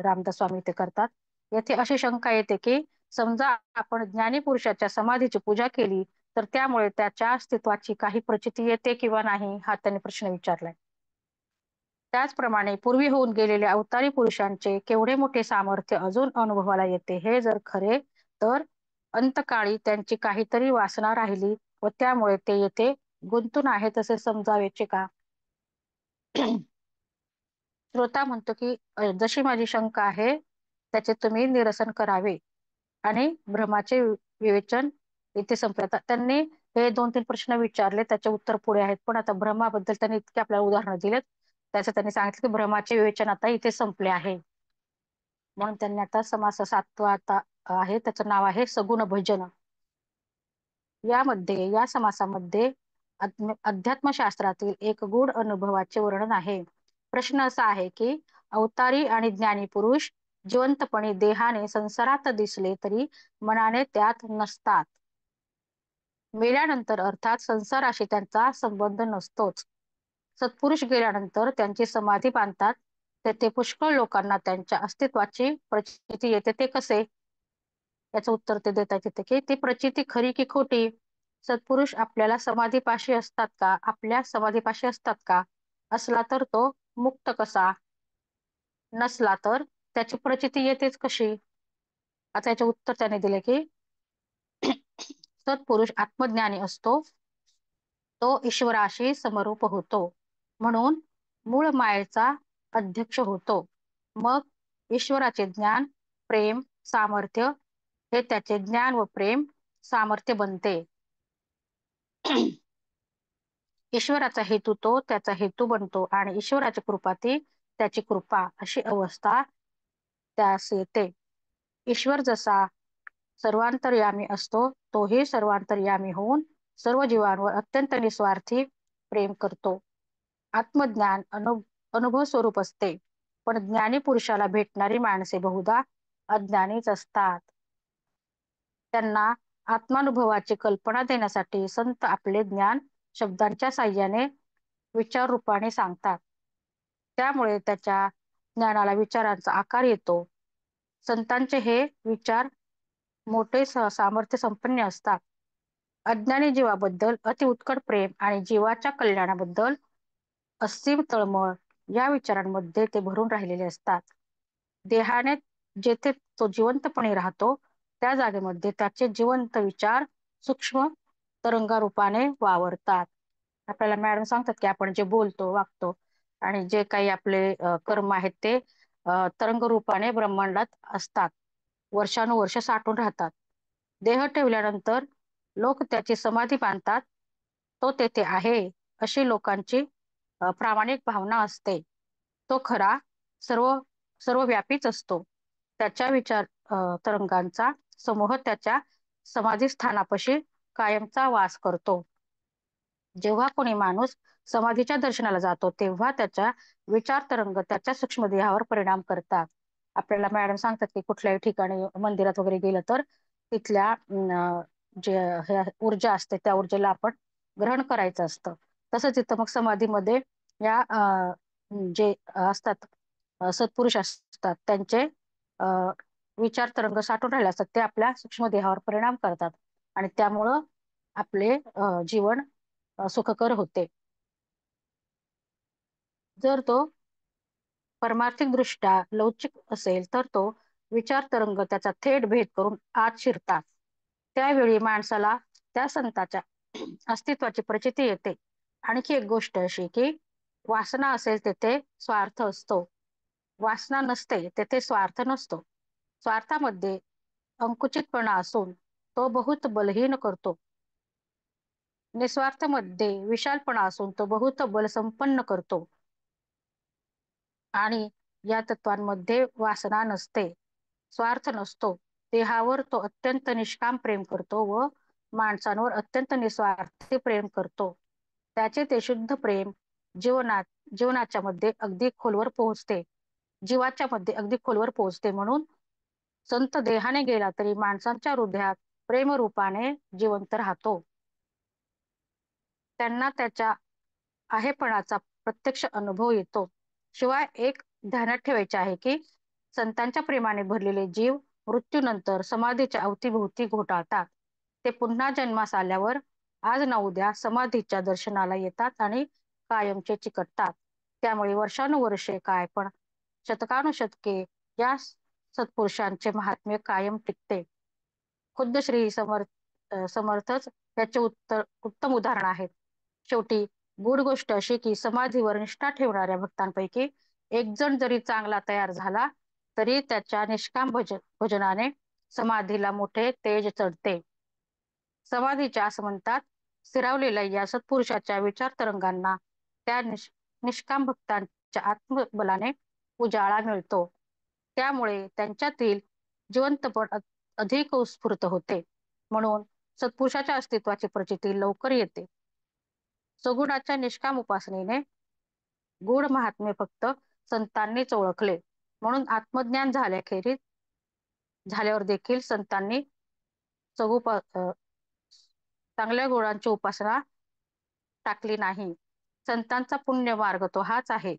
रामदास स्वामी ते करतात. येथे अशी शंका येते की समजा आपण ज्ञानी पुरुषाच्या समाधीची पूजा केली तर त्यामुळे त्याच्या अस्तित्वाची काही प्रचिती येते किंवा नाही, हा त्यांनी प्रश्न विचारलाय. त्याचप्रमाणे पूर्वी होऊन गेलेल्या अवतारी पुरुषांचे केवढे मोठे सामर्थ्य अजून अनुभवाला येते, हे जर खरे तर अंतकाळी त्यांची काहीतरी वासना राहिली व त्यामुळे ते येथे गुंतून आहेत असे समजावेचे का? श्रोता म्हणतो की जशी माझी शंका आहे त्याचे तुम्ही निरसन करावे आणि भ्रमाचे विवेचन इथे संपले. त्यांनी हे 2-3 प्रश्न विचारले, त्याचे उत्तर पुढे आहेत, पण आता भ्रमाबद्दल त्यांनी इतके आपल्याला उदाहरणं दिलेत, त्याचं त्यांनी सांगितलं की भ्रमाचे विवेचन आता इथे संपले आहे. म्हणून त्यांनी आता समास 7वा आता आहे, त्याचं नाव आहे सगुण भजन. या समासामध्ये अध्यात्मशास्त्रातील एक गूढ अनुभवाचे वर्णन आहे. प्रश्न असा आहे की अवतारी आणि ज्ञानी पुरुष जिवंतपणे देहाने संसारात दिसले तरी मनाने त्यात नसतात. मेल्यानंतर अर्थात संसाराशी त्यांचा संबंध नसतोच. सत्पुरुष गेल्यानंतर त्यांची समाधी बांधतात. तेथे पुष्कळ लोकांना त्यांच्या अस्तित्वाची प्रचिती येते. ते कसे? याचं उत्तर ते देतात येते की ती प्रचिती खरी की खोटी? सत्पुरुष आपल्याला समाधीपाशी असतात का? आपल्या समाधीपाशी असतात का? असला तर तो मुक्त कसा? नसला तर त्याची प्रचिती येतेच कशी? आता याचे उत्तर त्याने दिले की सत्पुरुष आत्मज्ञानी असतो, तो ईश्वराशी समरूप होतो, म्हणून मूळ मायेचा अध्यक्ष होतो. मग ईश्वराचे ज्ञान, प्रेम, सामर्थ्य हे त्याचे ज्ञान व प्रेम सामर्थ्य बनते. ईश्वराचा हेतू तो त्याचा हेतू बनतो आणि ईश्वराची कृपा ती त्याची कृपा, अशी अवस्था त्यास येते. ईश्वर जसा सर्वांतर्यामी असतो, तोही सर्वांतर्यामी होऊन सर्व जीवांवर अत्यंत निस्वार्थी प्रेम करतो. आत्मज्ञान अनुभव स्वरूप असते, पण ज्ञानी पुरुषाला भेटणारी माणसे बहुधा अज्ञानीच असतात. त्यांना आत्मानुभवाची कल्पना देण्यासाठी संत आपले ज्ञान शब्दांच्या साह्याने विचार रूपाने सांगतात. त्यामुळे त्याच्या ज्ञानाला विचारांचा आकार येतो. संतांचे हे विचार मोठे सामर्थ्य संपन्न असतात. अज्ञानी जीवाबद्दल अतिउत्कट प्रेम आणि जीवाच्या कल्याणाबद्दल असीम तळमळ या विचारांमध्ये ते भरून राहिलेले असतात. देहाने जेथे तो जिवंतपणे राहतो त्या जागेमध्ये त्याचे जिवंत विचार सूक्ष्म तरंगारूपाने वावरतात. आपल्याला मॅडम सांगतात की आपण जे बोलतो, वागतो आणि जे काही आपले कर्म आहेत ते तरंग रूपाने ब्रह्मांडात असतात, वर्षानुवर्ष साठून राहतात. देह ठेवल्यानंतर लोक त्याची समाधी बांधतात. तो तेथे आहे अशी लोकांची प्रामाणिक भावना असते. तो खरा सर्व सर्वव्यापीच असतो. त्याच्या विचार तरंगांचा समूह त्याच्या समाधीस्थानापाशी कायमचा वास करतो. जेव्हा कोणी माणूस समाधीच्या दर्शनाला जातो तेव्हा त्याच्या विचार तरंग त्याच्या सूक्ष्म देहावर परिणाम करतात. आपल्याला मॅडम सांगतात की कुठल्याही ठिकाणी मंदिरात वगैरे गेलं तर तिथल्या जे ऊर्जा असते त्या ऊर्जेला आपण ग्रहण करायचं असतं. तसंच इथं मग समाधीमध्ये या जे असतात सत्पुरुष असतात त्यांचे अ, विचार तरंग साठून राहिले असतात ते आपल्या सूक्ष्म देहावर परिणाम करतात आणि त्यामुळं आपले जीवन सुखकर होते. जर तो परमार्थिक दृष्ट्या लवचिक असेल तर तो विचार तरंग त्याचा थेट भेद करून आत शिरतात. त्यावेळी माणसाला त्या संताच्या अस्तित्वाची प्रचिती येते. आणखी एक गोष्ट अशी की वासना असेल तेथे स्वार्थ असतो. वासना नसते तेथे स्वार्थ नसतो. स्वार्थामध्ये अंकुचितपणा असून तो बहुत बलहीन करतो. निस्वार्थमध्ये विशालपणा असून तो बहुत बलसंपन्न करतो. आणि या तत्वांमध्ये वासना नसते, स्वार्थ नसतो. देहावर तो अत्यंत निष्काम प्रेम करतो व माणसांवर अत्यंत निस्वार्थी प्रेम करतो. त्याचे ते शुद्ध प्रेम जीवनात जीवनाच्या मध्ये अगदी खोलवर पोहोचते. जीवाच्या मध्ये अगदी खोलवर पोहोचते. म्हणून संत देहाने गेला तरी माणसांच्या हृदयात प्रेमरूपाने जिवंत राहतो. त्यांना त्याच्या आहेपणाचा प्रत्यक्ष अनुभव येतो. शिवाय एक ध्यानात ठेवायचे आहे की संतांच्या प्रेमाने भरलेले जीव मृत्यूनंतर समाधीच्या अवतीभोवती घोटाळतात. ते पुन्हा जन्मास आल्यावर आज ना उद्या समाधीच्या दर्शनाला येतात आणि कायमचे चिकटतात. त्यामुळे वर्षानुवर्षे काय पण शतकानुशतके या सत्पुरुषांचे महात्म्य कायम टिकते. खुद्द श्री समर्थच याचे उत्तम उदाहरण आहेत. शेवटी गूढ गोष्ट अशी की समाधीवर निष्ठा ठेवणाऱ्या भक्तांपैकी एक जण जरी चांगला तयार झाला तरी त्याच्या निष्काम भजनाने समाधीला मोठे तेज चढते. समाधीच्या असं म्हणतात स्थिरावलेल्या या सत्पुरुषाच्या विचार तरंगांना त्या निष्काम भक्तांच्या आत्मबलाने उजाळा मिळतो. त्यामुळे त्यांच्यातील जिवंतपण अधिक उत्स्फूर्त होते. म्हणून सत्पुरुषाच्या अस्तित्वाची प्रचिती लवकर येते. सगुणाच्या निष्काम उपासनेने गूढ महात्म्य फक्त संतांनीच ओळखले. म्हणून आत्मज्ञान झाल्यावर देखील संतांनी चांगल्या गुणांची उपासना टाकली नाही. संतांचा पुण्य मार्ग तो हाच आहे.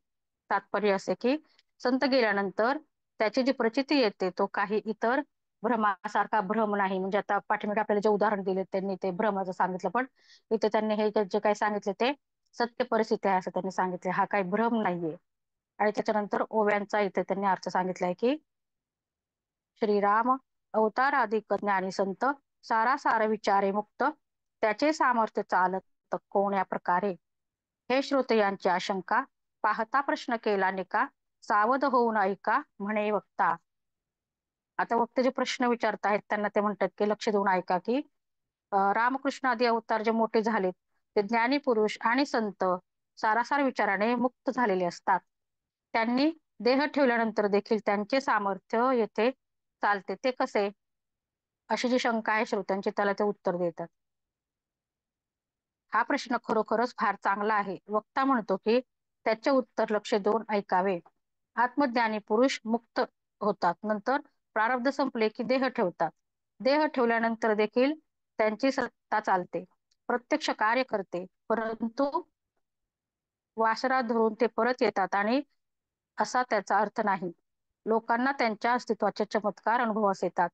तात्पर्य असे की संत गेल्यानंतर त्याची जी प्रचिती येते तो काही इतर भ्रमासारखा भ्रम नाही. म्हणजे आता पाठीमागे आपल्याला जे उदाहरण दिले त्यांनी ते भ्रमाचं सांगितलं, पण इथे त्यांनी हे जे काही सांगितले ते सत्य परिस्थिती आहे असं त्यांनी सांगितले. हा काही भ्रम नाहीये. आणि त्याच्यानंतर ओव्यांचा इथे त्यांनी अर्थ सांगितलाय की श्रीराम अवतार अधिक ज्ञानी संत सारासार विचारे मुक्त त्याचे सामर्थ्य चालत कोण्या प्रकारे. हे श्रोते यांची आशंका पाहता प्रश्न केला निका सावध होऊन ऐका म्हणे वक्ता. आता वक्ते जे प्रश्न विचारतायत त्यांना ते म्हणतात की लक्ष देऊन ऐका की रामकृष्ण आदी अवतार जे मोठे झालेत ते ज्ञानी पुरुष आणि संत सारासार विचाराने मुक्त झालेले असतात. त्यांनी देह ठेवल्यानंतर देखील त्यांचे सामर्थ्य येथे चालते ते कसे, अशी जी शंका आहे श्रोत्यांची त्याला ते उत्तर देतात. हा प्रश्न खरोखरच फार चांगला आहे. वक्ता म्हणतो की त्याचे उत्तर लक्ष देऊन ऐकावे. आत्मज्ञानी पुरुष मुक्त होतात, नंतर प्रारब्ध संपले की देह ठेवतात. देह ठेवल्यानंतर देखील त्यांची सत्ता चालते, प्रत्यक्ष कार्य करते, परंतु वासरा धरून ते परत येतात आणि असा त्याचा अर्थ नाही. लोकांना त्यांच्या अस्तित्वाचे चमत्कार अनुभवास येतात.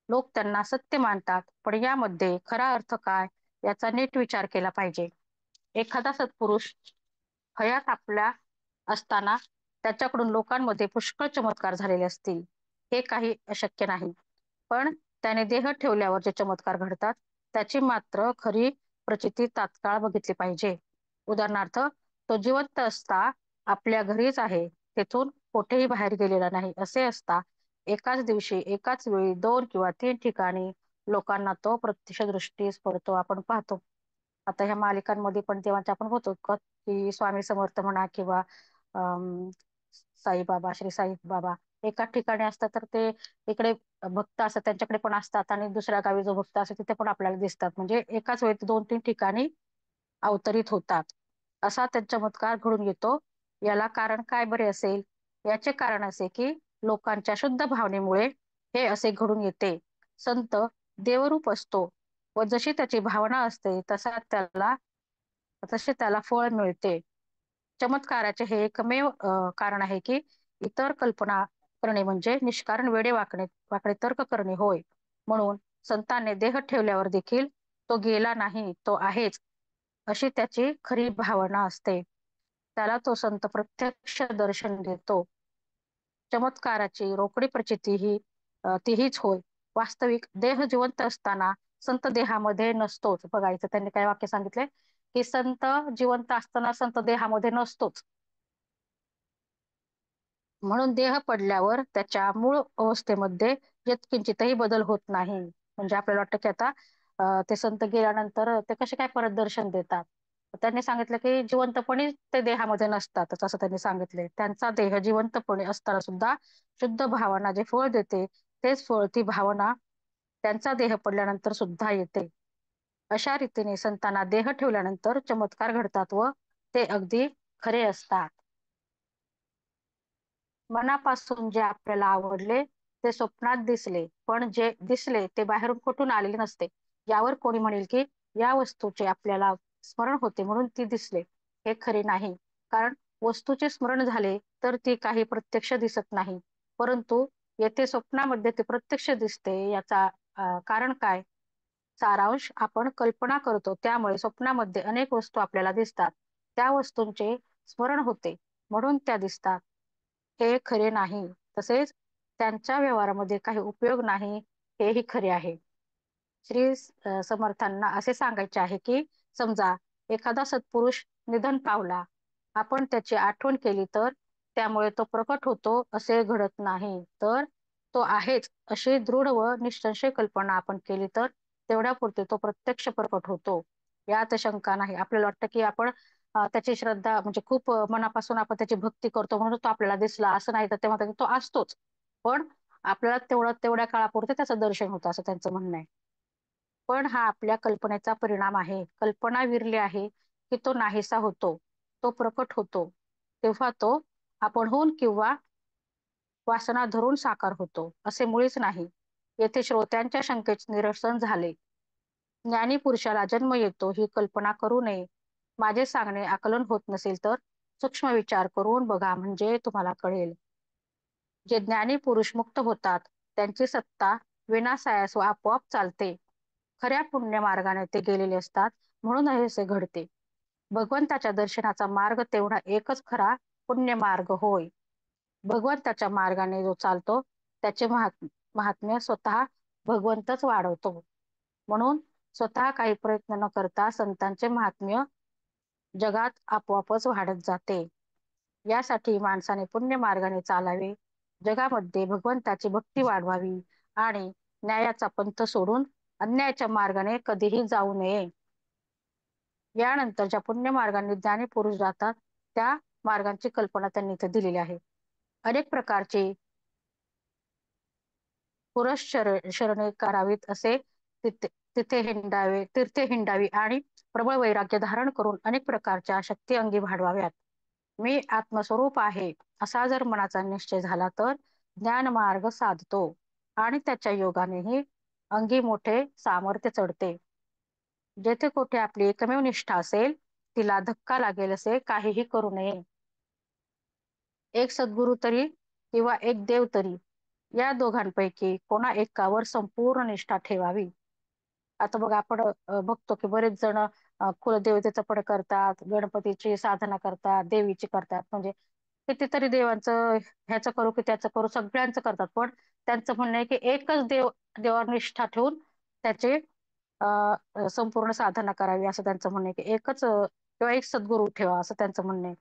लोक त्यांना सत्य मानतात, पण यामध्ये खरा अर्थ काय याचा नीट विचार केला पाहिजे. एखादा सत्पुरुष हयात आपल्या असताना त्याच्याकडून लोकांमध्ये पुष्कळ चमत्कार झालेले असतील हे काही अशक्य नाही. पण त्याने देह ठेवल्यावर जे चमत्कार घडतात त्याची मात्र खरी प्रचिती तात्काळ बघितली पाहिजे. उदाहरणार्थ तो जिवंत असता आपल्या घरीच आहे, तेथून कोठेही बाहेर गेलेला नाही असे असता एकाच दिवशी एकाच वेळी 2 किंवा 3 ठिकाणी लोकांना तो प्रत्यक्ष दृष्टीस पडतो, आपण पाहतो. आता ह्या मालिकांमध्ये पण तेव्हाच आपण होतो का की स्वामी समर्थ म्हणा किंवा अम, साईबाबा, श्री साईबाबा एका ठिकाणी असतात, तर ते इकडे भक्त असतात त्यांच्याकडे पण असतात, आणि दुसऱ्या गावी जो भक्त असतो तिथे पण आपल्याला दिसतात. म्हणजे एकाच वेळी ते 2-3 ठिकाणी अवतरित होतात. असा त्यांचा चमत्कार घडून येतो. याला कारण काय बरे असेल? याचे कारण असे की लोकांच्या शुद्ध भावनेमुळे हे असे घडून येते. संत देवरूप असतो व जशी त्याची भावना असते तसे त्याला फळ मिळते. चमत्काराचे हे एकमेव कारण आहे की इतर कल्पना करणे म्हणजे निष्कारण वेडे वाकणे वाकडे तर्क करणे होय. म्हणून संतांनी देह ठेवल्यावर देखील तो गेला नाही, तो आहेच, अशी त्याची खरी भावना असते. त्याला तो संत प्रत्यक्ष दर्शन देतो. चमत्काराची रोकडी प्रचिती तीहीच होय. वास्तविक देह जिवंत असताना संत देहामध्ये नसतोच. बघायचं त्यांनी काय वाक्य सांगितले की संत जिवंत असताना संत देहामध्ये नसतोच. म्हणून देह पडल्यावर त्याच्या मूळ अवस्थेमध्ये यत्किंचितही बदल होत नाही. म्हणजे आपल्याला वाटतं की आता ते संत गेल्यानंतर ते कसे काय परत दर्शन देतात. त्यांनी सांगितलं की जिवंतपणी ते देहामध्ये नसतातच असं त्यांनी सांगितले. त्यांचा देह जिवंतपणे असताना सुद्धा शुद्ध भावना जे फळ देते तेच फळ ती भावना त्यांचा देह पडल्यानंतर सुद्धा येते. अशा रीतीने संतांना देह ठेवल्यानंतर चमत्कार घडतात व ते अगदी खरे असतात. मनापासून जे आपल्याला आवडले ते स्वप्नात दिसले, पण जे दिसले ते बाहेरून कुठून आलेले नसते. यावर कोणी म्हणेल की या वस्तूचे आपल्याला स्मरण होते म्हणून ती दिसले, हे खरे नाही. कारण वस्तूचे स्मरण झाले तर ती काही प्रत्यक्ष दिसत नाही, परंतु येथे स्वप्नामध्ये ते प्रत्यक्ष दिसते. याचा कारण काय? सारांश, आपण कल्पना करतो त्यामुळे स्वप्नामध्ये अनेक वस्तू आपल्याला दिसतात. त्या वस्तूंचे स्मरण होते म्हणून त्या दिसतात, हे खरे नाही. तसेच त्यांच्या व्यवहारामध्ये काही उपयोग नाही, हेही खरे आहे. श्री समर्थांना असे सांगायचे आहे की समजा एखादा सत्पुरुष निधन पावला, आपण त्याची आठवण केली तर त्यामुळे तो प्रकट होतो असे घडत नाही, तर तो आहेच अशी दृढ व निःसंशय कल्पना आपण केली तर तेवढ्यापुरते तो प्रत्यक्ष प्रकट होतो. यात शंका नाही. आपल्याला वाटतं की आपण त्याची श्रद्धा म्हणजे खूप मनापासून आपण त्याची भक्ती करतो म्हणून तो आपल्याला दिसला असं नाही, तर तेव्हा तो असतोच. पण आपल्याला तेवढ्या काळापुरते त्याचं दर्शन होतं असं त्यांचं म्हणणं आहे. पण हा आपल्या कल्पनेचा परिणाम आहे. कल्पना विरली आहे की तो नाहीसा होतो, तो प्रकट होतो. तेव्हा तो आपणहून किंवा वासना धरून साकार होतो असे मुळीच नाही. येथे श्रोत्यांच्या शंकेचे निरसन झाले. ज्ञानी पुरुषाला जन्म येतो ही कल्पना करू नये. माझे सांगणे आकलन होत नसेल तर सूक्ष्म विचार करून बघा, म्हणजे तुम्हाला कळेल. जे ज्ञानी पुरुष मुक्त होतात त्यांची सत्ता विनासायास व आपोआप चालते. खऱ्या पुण्य मार्गाने ते गेलेले असतात म्हणून हे असे घडते. भगवंताच्या दर्शनाचा मार्ग तेवढा एकच खरा पुण्य मार्ग होय. भगवंताच्या मार्गाने जो चालतो त्याचे महात्म्य स्वतः भगवंतच वाढवतो. म्हणून स्वतः काही प्रयत्न न करता संतांचे महात्म्य जगात आपोआपच वाढत जाते. यासाठी माणसाने पुण्य मार्गाने चालावे, जगामध्ये भगवंताची भक्ती वाढवावी आणि न्यायाचा पंथ सोडून अन्यायाच्या मार्गाने कधीही जाऊ नये. यानंतर ज्या पुण्य मार्गाने ज्ञानी पुरुष जातात त्या मार्गांची कल्पना त्यांनी इथे दिलेली आहे. अनेक प्रकारचे पुरुष शरणे करावीत असे तिथे तीर्थे हिंडावी आणि प्रबळ वैराग्य धारण करून अनेक प्रकारच्या शक्ती अंगी वाढवाव्यात. मी आत्मस्वरूप आहे असा जर मनाचा निश्चय झाला तर ज्ञान मार्ग साधतो आणि त्याच्या योगानेही अंगी मोठे सामर्थ्य चढते. जेथे कोठे आपली एकमेव निष्ठा असेल तिला धक्का लागेल असे काहीही करू नये. एक सद्गुरू तरी किंवा एक देव तरी, या दोघांपैकी कोणा एकावर संपूर्ण निष्ठा ठेवावी. आता बघा आपण बघतो की बरेच जण कुलदेवतेचं पण करतात, गणपतीची साधना करतात, देवीची करतात. म्हणजे कितीतरी देवांचं ह्याचं करू की त्याचं करू सगळ्यांचं करतात, पण त्यांचं म्हणणं आहे की एकच देवावर निष्ठा ठेवून त्याचे संपूर्ण साधना करावी असं त्यांचं म्हणणं आहे. की एकच किंवा एक सद्गुरू ठेवा असं त्यांचं म्हणणं आहे.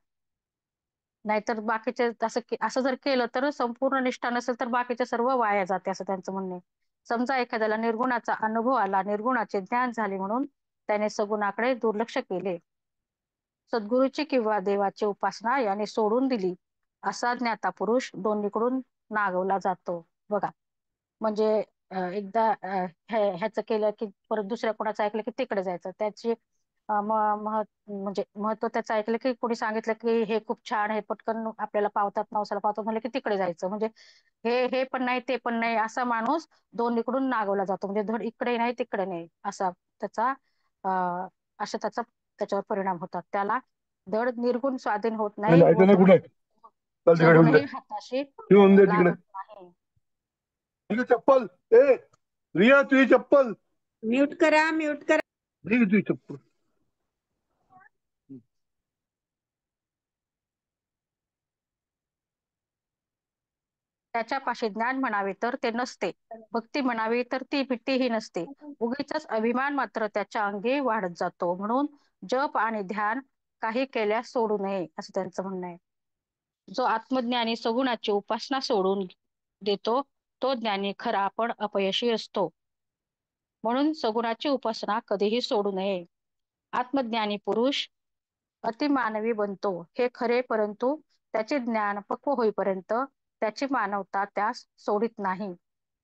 नाहीतर बाकीचे असं जर केलं तर संपूर्ण निष्ठा नसेल तर बाकीचे सर्व वाया जाते असं त्यांचं म्हणणं आहे. समजा एखाद्याला निर्गुणाचा अनुभव आला, निर्गुणाचे ज्ञान झाले म्हणून त्याने सगुणाकडे दुर्लक्ष केले, सद्गुरूची किंवा देवाची उपासना याने सोडून दिली, असा ज्ञाता पुरुष दोन्हीकडून नागवला जातो. बघा, म्हणजे एकदा ह्याचं केलं की परत दुसऱ्या कोणाचं ऐकलं की तिकडे जायचं. त्याची म्हणजे महत्व त्याचं ऐकलं की कोणी सांगितलं की हे खूप छान, हे पटकन आपल्याला पावतात, नवसाला पावतात म्हणलं की तिकडे जायचं. म्हणजे हे हे पण नाही ते पण नाही असा माणूस दोन्हीकडून नागवला जातो. म्हणजे धड इकडे नाही तिकडे नाही असा त्याचा अं अशा त्याच्यावर परिणाम होतात. त्याला धड निर्गुण स्वाधीन होत नाही व लायटर धड कुठे आहे? चल तिकडे ठेवून दे. सगुणही हाताशी ठेवून दे तिकडे. लागत नाही. तुझी चप्पल. ए रिया, तुझी चप्पल. म्यूट करा, म्यूट करा. तुझी चप्पल. त्याच्यापाशी ज्ञान म्हणावे तर ते नसते, भक्ती म्हणावी तर ती भीतीही नसते. उगीचच अभिमान मात्र त्याच्या अंगी वाढत जातो. म्हणून जप आणि ध्यान काही केल्यास सोडू नये असं त्यांचं म्हणणं आहे. जो आत्मज्ञानी सगुणाची उपासना सोडून देतो तो ज्ञानी खरा पण अपयशी असतो. म्हणून सगुणाची उपासना कधीही सोडू नये. आत्मज्ञानी पुरुष अतिमानवी बनतो हे खरे, परंतु त्याचे ज्ञान पक्व होईपर्यंत त्याची मानवता त्यास सोडित नाही.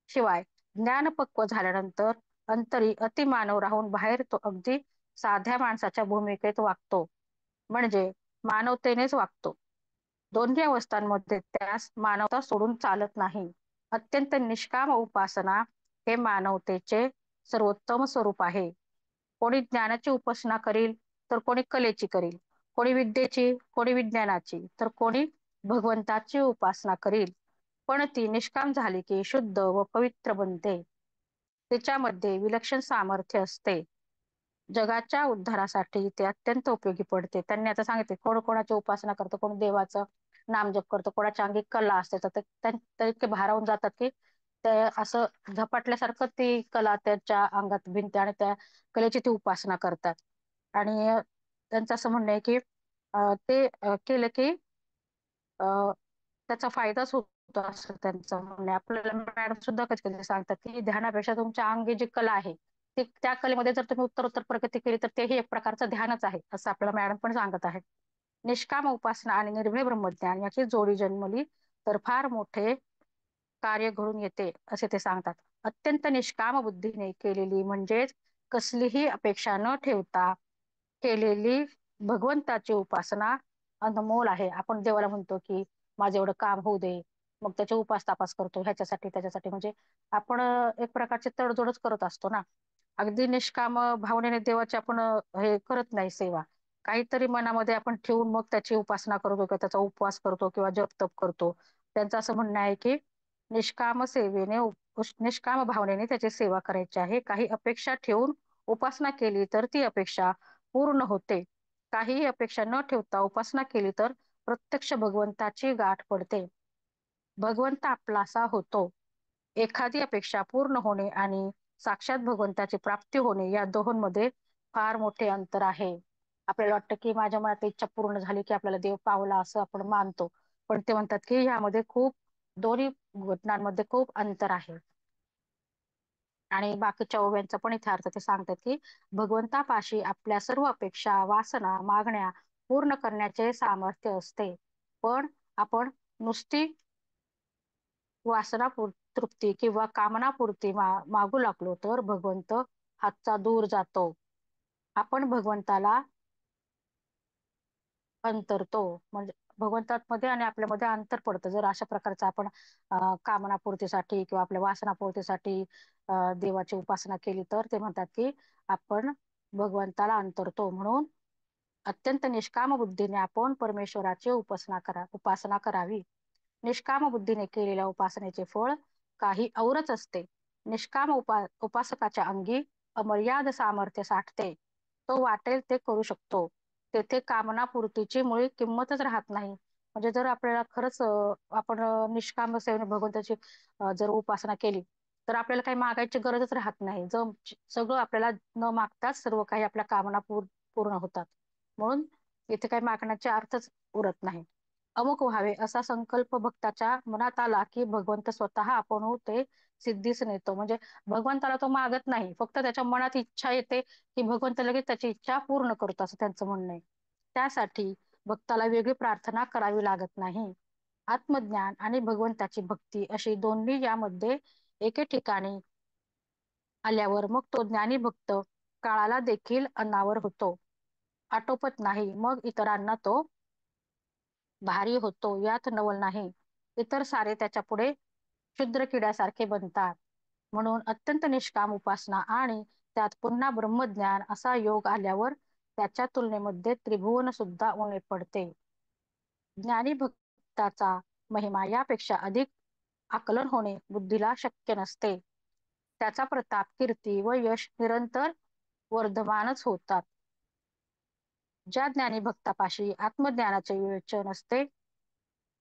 शिवाय ज्ञान पक्व झाल्यानंतर अंतरी अतिमानव राहून बाहेर तो अगदी साध्या माणसाच्या भूमिकेत वागतो, म्हणजे मानवतेनेच वागतो. दोन्ही अवस्थांमध्ये त्यास मानवता सोडून चालत नाही. अत्यंत निष्काम उपासना हे मानवतेचे सर्वोत्तम स्वरूप आहे. कोणी ज्ञानाची उपासना करील तर कोणी कलेची करील, कोणी विद्येची, कोणी विज्ञानाची, तर कोणी भगवंताची उपासना करील. पण ती निष्काम झाली की शुद्ध व पवित्र बनते. तिच्यामध्ये विलक्षण सामर्थ्य असते. जगाच्या उद्धारासाठी ते अत्यंत उपयोगी पडते. त्यांनी आता सांगितले कोण कोणाची उपासना करतं, कोण देवाचं नामजप करतं, कोणाच्या अंगी कला असते, तर ते इतके भारावून जातात की ते असं झपाटल्यासारखं ती कला त्याच्या अंगात भिनते आणि त्या कलेची ती उपासना करतात. आणि त्यांचं असं म्हणणं आहे की ते केलं की अ, त्याचा फायदाच होतो असं त्यांचं म्हणणं आहे. आपल्याला मॅडम सुद्धा कधी कधी सांगतात की ध्यानापेक्षा तुमच्या अंगी जी कला आहे ती, त्या कलेमध्ये जर तुम्ही उत्तरोत्तर प्रगती केली तर तेही एक प्रकारचं ध्यानच आहे असं आपल्याला मॅडम पण सांगत आहेत. निष्काम उपासना आणि निर्भय ब्रह्मज्ञान याची जोडी जन्मली तर फार मोठे कार्य घडून येते असे ते सांगतात. अत्यंत निष्काम बुद्धीने केलेली म्हणजेच कसलीही अपेक्षा न ठेवता केलेली भगवंताची उपासना अनमोल आहे. आपण देवाला म्हणतो की माझं एवढं काम होऊ दे, मग त्याची उपास तापास करतो ह्याच्यासाठी त्याच्यासाठी, म्हणजे आपण एक प्रकारची तडजोडच करत असतो ना. अगदी निष्काम भावनेने देवाची आपण हे करत नाही सेवा, काहीतरी मनामध्ये आपण ठेवून मग त्याची उपासना करतो किंवा त्याचा उपवास करतो किंवा जप तप करतो. त्यांचं असं म्हणणं आहे की निष्काम सेवेने निष्काम भावनेने त्याची सेवा करायची आहे. काही अपेक्षा ठेवून उपासना केली तर ती अपेक्षा पूर्ण होते. काहीही अपेक्षा न ठेवता उपासना केली तर प्रत्यक्ष भगवंताची गाठ पडते, भगवंत आपलासा होतो. एखादी अपेक्षा पूर्ण होणे आणि साक्षात भगवंताची प्राप्ती होणे या दोहोंमध्ये फार मोठे अंतर आहे. आपल्याला वाटतं की माझ्या मनात इच्छा पूर्ण झाली की आपल्याला देव पावला असं आपण मानतो, पण ते म्हणतात की यामध्ये खूप दोन्ही घटनांमध्ये खूप अंतर आहे. आणि बाकीच्या ओव्यांचा पण इथे अर्थ ते सांगतात की भगवंतापाशी आपल्या सर्व अपेक्षा, वासना, मागण्या पूर्ण करण्याचे सामर्थ्य असते. पण आपण नुसती तृप्ती किंवा कामनापूर्ती मागू लागलो तर भगवंत हातचा दूर जातो. आपण भगवंताला अंतरतो, म्हणजे भगवंतामध्ये आणि आपल्यामध्ये अंतर पडतं जर अशा प्रकारचं आपण कामनापूर्तीसाठी किंवा आपल्या वासनापूर्तीसाठी देवाची उपासना केली तर ते म्हणतात की आपण भगवंताला अंतरतो. म्हणून अत्यंत निष्काम बुद्धीने आपण परमेश्वराची उपासना करावी. निष्काम बुद्धीने केलेल्या उपासनेचे फळ काही औरच असते. निष्काम उपासकाच्या अंगी अमर्याद सामर्थ्य साठते. तो वाटेल ते करू शकतो. तेथे कामनापूर्तीची मुळी किंमतच राहत नाही. म्हणजे जर आपल्याला खरंच आपण निष्काम सेवेने भगवंताची जर उपासना केली तर आपल्याला काही मागायची गरजच राहत नाही. सगळं आपल्याला न मागताच सर्व काही आपल्या कामना पूर्ण होतात. म्हणून इथे काही मागण्याचे अर्थच उरत नाही. अमुक व्हावे असा संकल्प भक्ताच्या मनात आला की भगवंत स्वतः आपण ते सिद्धीस नेतो. म्हणजे भगवंताला तो मागत नाही, फक्त त्याच्या मनात इच्छा येते की भगवंत लगेच त्याची इच्छा पूर्ण करतो, असं त्यांचं म्हणणं आहे. त्यासाठी भक्ताला वेगळी प्रार्थना करावी लागत नाही. आत्मज्ञान आणि भगवंताची भक्ती अशी दोन्ही यामध्ये एके ठिकाणी आल्यावर मग तो ज्ञानी भक्त काळाला देखील अनावर होतो, आटोपत नाही. मग इतरांना तो भारी होतो, यात नवल नाही. इतर सारे त्याच्या पुढे क्षुद्र किड्यासारखे बनतात. म्हणून अत्यंत निष्काम उपासना आणि त्यात पुन्हा ब्रह्मज्ञान असा योग आल्यावर त्याच्या तुलनेमध्ये त्रिभुवन सुद्धा उणे पडते. ज्ञानी भक्ताचा महिमा यापेक्षा अधिक आकलन होणे बुद्धीला शक्य नसते. त्याचा प्रताप, कीर्ती व यश निरंतर वर्धमानच होतात. ज्या ज्ञानी भक्तापाशी आत्मज्ञानाचे विवेचन असते,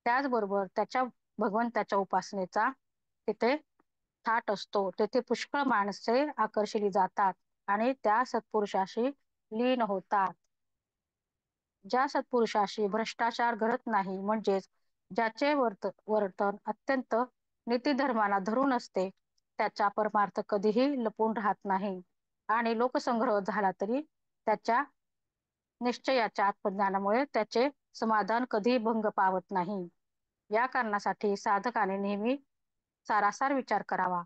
त्याचबरोबर त्याच्या भगवंताच्या उपासनेचा तिथे थाट असतो, तेथे पुष्कळ माणसे आकर्षिली जातात आणि त्या सत्पुरुषाशी लीन होतात. ज्या सत्पुरुषाशी भ्रष्टाचार घडत नाही, म्हणजेच ज्याचे वर्तन अत्यंत नीतिधर्माला धरून असते, त्याचा परमार्थ कधीही लपून राहत नाही आणि लोकसंग्रह झाला तरी त्याच्या निश्चयाच्या आत्मज्ञानामुळे त्याचे समाधान कधीही भंग पावत नाही. या कारणासाठी साधकाने नेहमी सारासार विचार करावा.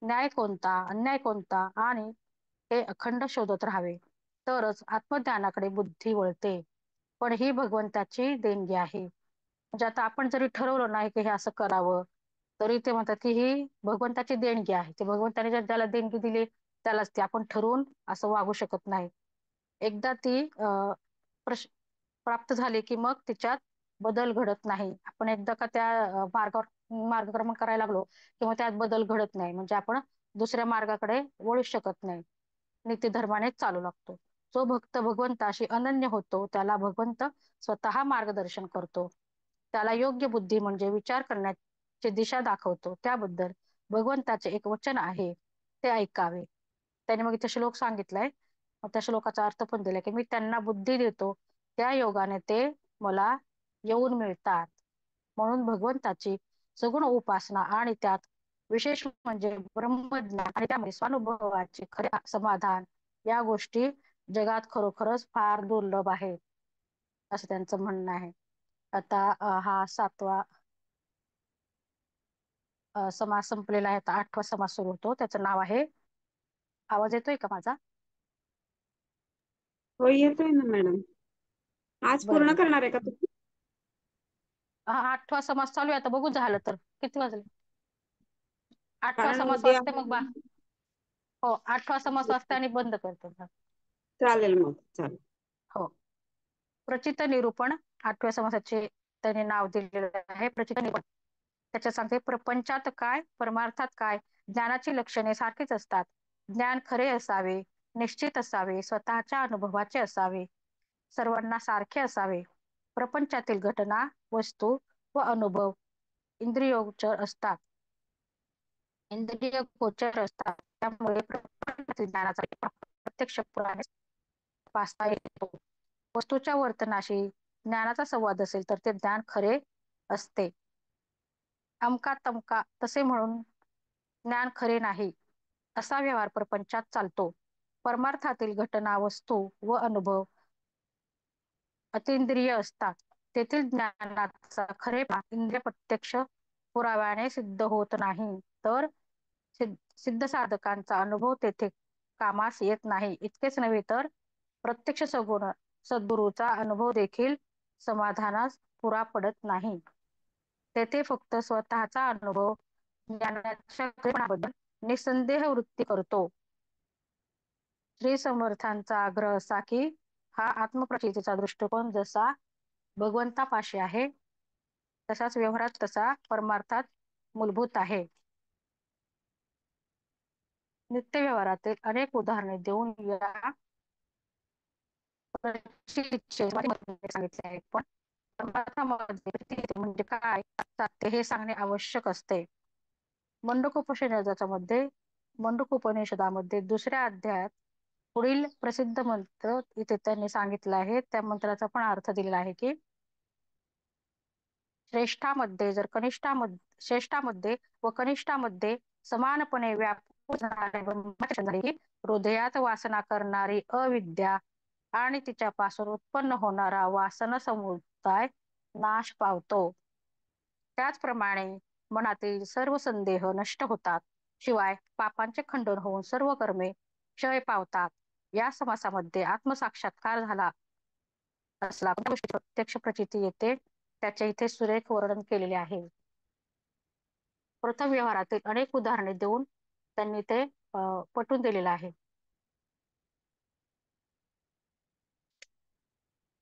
न्याय कोणता, अन्याय कोणता आणि हे अखंड शोधत राहावे, तरच आत्मज्ञानाकडे बुद्धी वळते. पण ही भगवंताची देणगी आहे. म्हणजे आता आपण जरी ठरवलं नाही की हे असं करावं, तरी ते म्हणतात की ही भगवंताची देणगी आहे. ते भगवंताने ज्याला देणगी दिली त्यालाच ती, आपण ठरवून असं वागू शकत नाही. एकदा ती प्राप्त झाली की मग तिच्यात बदल घडत नाही. आपण एकदा का त्या मार्गावर मार्गक्रमण करायला लागलो किंवा त्यात बदल घडत नाही, म्हणजे आपण दुसऱ्या मार्गाकडे वळू शकत नाही, नीतिधर्मानेच चालू लागतो. जो भक्त भगवंताशी अनन्य होतो त्याला भगवंत स्वतः मार्गदर्शन करतो. त्याला योग्य बुद्धी म्हणजे विचार करण्याची दिशा दाखवतो. त्याबद्दल भगवंताचे एक वचन आहे, ते ऐकावे. त्याने मग इथे श्लोक सांगितलाय, मग त्या श्लोकाचा अर्थ पण दिलाय की मी त्यांना बुद्धी देतो, त्या योगाने ते मला येऊन मिळतात. म्हणून भगवंताची सगुण उपासना आणि त्यात विशेष म्हणजे ब्रह्मज्ञान आणि त्यामध्ये स्वानुभवाचे खरे समाधान, या गोष्टी जगात खरोखरच फार दुर्लभ आहेत, असं त्यांचं म्हणणं आहे. आता हा 7वा समास संपलेला आहे. आता 8वा समास सुरू होतो, त्याचं नाव आहे, आवाज येतोय का माझा? हो, येतोय ना मॅडम. आज बरं पूर्ण बरं. करणार आहे का तुम्ही? हा 8वा समास चालू आहे, आता बघू झालं तर. किती वाजले? 8वा कारण समास उद्या वाचते मग हो, 8वा समास वाचते आणि बंद करते. चालेल, मग चालेल. हो. प्रचित निरूपण 8व्या समासाचे त्याने नाव दिलेलं आहे, प्रचित निरूपण. त्याच्यात सांगते, प्रपंचात काय, परमार्थात काय, ज्ञानाची लक्षणे सारखीच असतात. ज्ञान खरे असावे, निश्चित असावे, स्वतःच्या अनुभवाचे असावे, सर्वांना सारखे असावे. प्रपंचातील घटना, वस्तू व अनुभव इंद्रियोगोचर असतात, इंद्रिय गोचर असतात. त्यामुळे प्रपंचातील ज्ञानाचा प्रत्यक्ष पुरावे तपासता येतो. वस्तूच्या वर्तनाशी ज्ञानाचा संवाद असेल तर ते ज्ञान खरे असते. अमका तमका तसे म्हणून ज्ञान खरे नाही, असा व्यवहार प्रपंचात चालतो. परमार्थातील घटना, वस्तू व अनुभव अतिंद्रिय असतात. तेथील ज्ञानाचा खरेपणा इंद्रिय प्रत्यक्ष पुराव्याने सिद्ध होत नाही, तर सिद्ध साधकांचा अनुभव तेथे कामास येत नाही. इतकेच नव्हे तर प्रत्यक्ष सद्गुरूचा अनुभव देखील समाधानास पुरा पडत नाही. तेथे फक्त स्वतःचा अनुभव ज्ञानाच्या खरेपणाबद्दल निसंदेह वृत्ती करतो. श्री समर्थांचा आग्रह असा की हा आत्मप्रचितीचा दृष्टिकोन जसा भगवंतापाशी आहे, तसाच व्यवहारात तसा परमार्थात मूलभूत आहे. नित्य व्यवहारातील अनेक उदाहरणे देऊन या सांगितले आहे, पण परमार्थामध्ये म्हणजे काय असतात हे सांगणे आवश्यक असते. मंडूक उपनिषदामध्ये 2ऱ्या अध्यायात पुढील प्रसिद्ध मंत्र इथे त्यांनी सांगितलं आहे. त्या मंत्राचा पण अर्थ दिलेला आहे की श्रेष्ठामध्ये जर श्रेष्ठामध्ये व कनिष्ठामध्ये समानपणे व्यापून जाणारे ब्रह्मचर्य झाले की हृदयात वासना करणारी अविद्या आणि तिच्यापासून उत्पन्न होणारा वासना समुदाय नाश पावतो. त्याचप्रमाणे मनातील सर्व संदेह नष्ट होतात. शिवाय पापांचे खंडन होऊन सर्व कर्मे क्षय पावतात. या समासामध्ये आत्मसाक्षात्कार झाला असला गोष्टी प्रत्यक्ष प्रचिती येते त्याचे इथे सुरेख वर्णन केलेले आहे. प्रथम व्यवहारातील अनेक उदाहरणे देऊन त्यांनी ते पटवून दिलेलं आहे.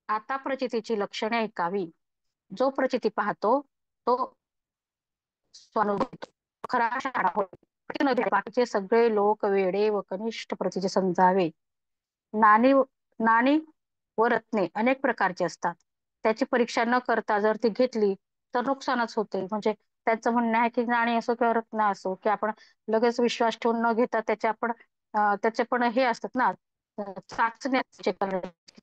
आता प्रचितीची लक्षणे ऐकावी. जो प्रचिती पाहतो तो स्वानुभव खरा शाळा होय. बाकीचे सगळे लोक वेडे व कनिष्ठ प्रतीचे समजावे. नाणी नाणी व रत्ने अनेक प्रकारची असतात. त्याची परीक्षा न करता जर ती घेतली तर नुकसानच होते. म्हणजे त्यांचं म्हणणं आहे की नाणी असो किंवा रत्न असो की आपण लगेच विश्वास ठेवून न घेता त्याचे पण हे असतात ना चाचण्या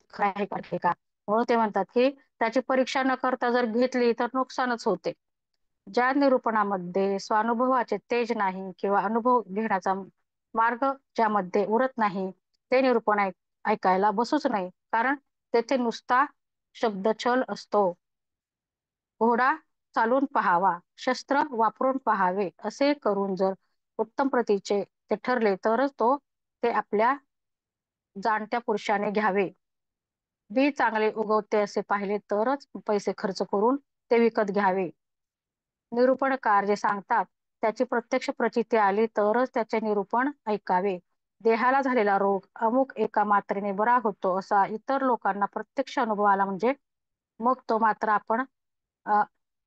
खरं आहे का हे का. म्हणून ते म्हणतात की त्याची परीक्षा न करता जर घेतली तर नुकसानच होते. ज्या निरूपणामध्ये स्वानुभवाचे तेज नाही किंवा अनुभव घेण्याचा मार्ग ज्यामध्ये उरत नाही ते निरूपण ऐकायला बसूच नाही. कारण तेथे नुसता शब्दछल असतो. घोडा चालून पहावा, शस्त्र वापरून पहावे असे करून जर उत्तम प्रतीचे ते ठरले तरच ते आपल्या जाणत्या पुरुषाने घ्यावे. बी चांगले उगवते असे पाहिले तरच पैसे खर्च करून ते विकत घ्यावे. निरूपणकार जे सांगतात त्याची प्रत्यक्ष प्रचिती आली तरच त्याचे निरूपण ऐकावे. देहाला झालेला रोग अमुक एका मात्रेने बरा होतो असा इतर लोकांना प्रत्यक्ष अनुभव आला म्हणजे मग तो मात्र आपण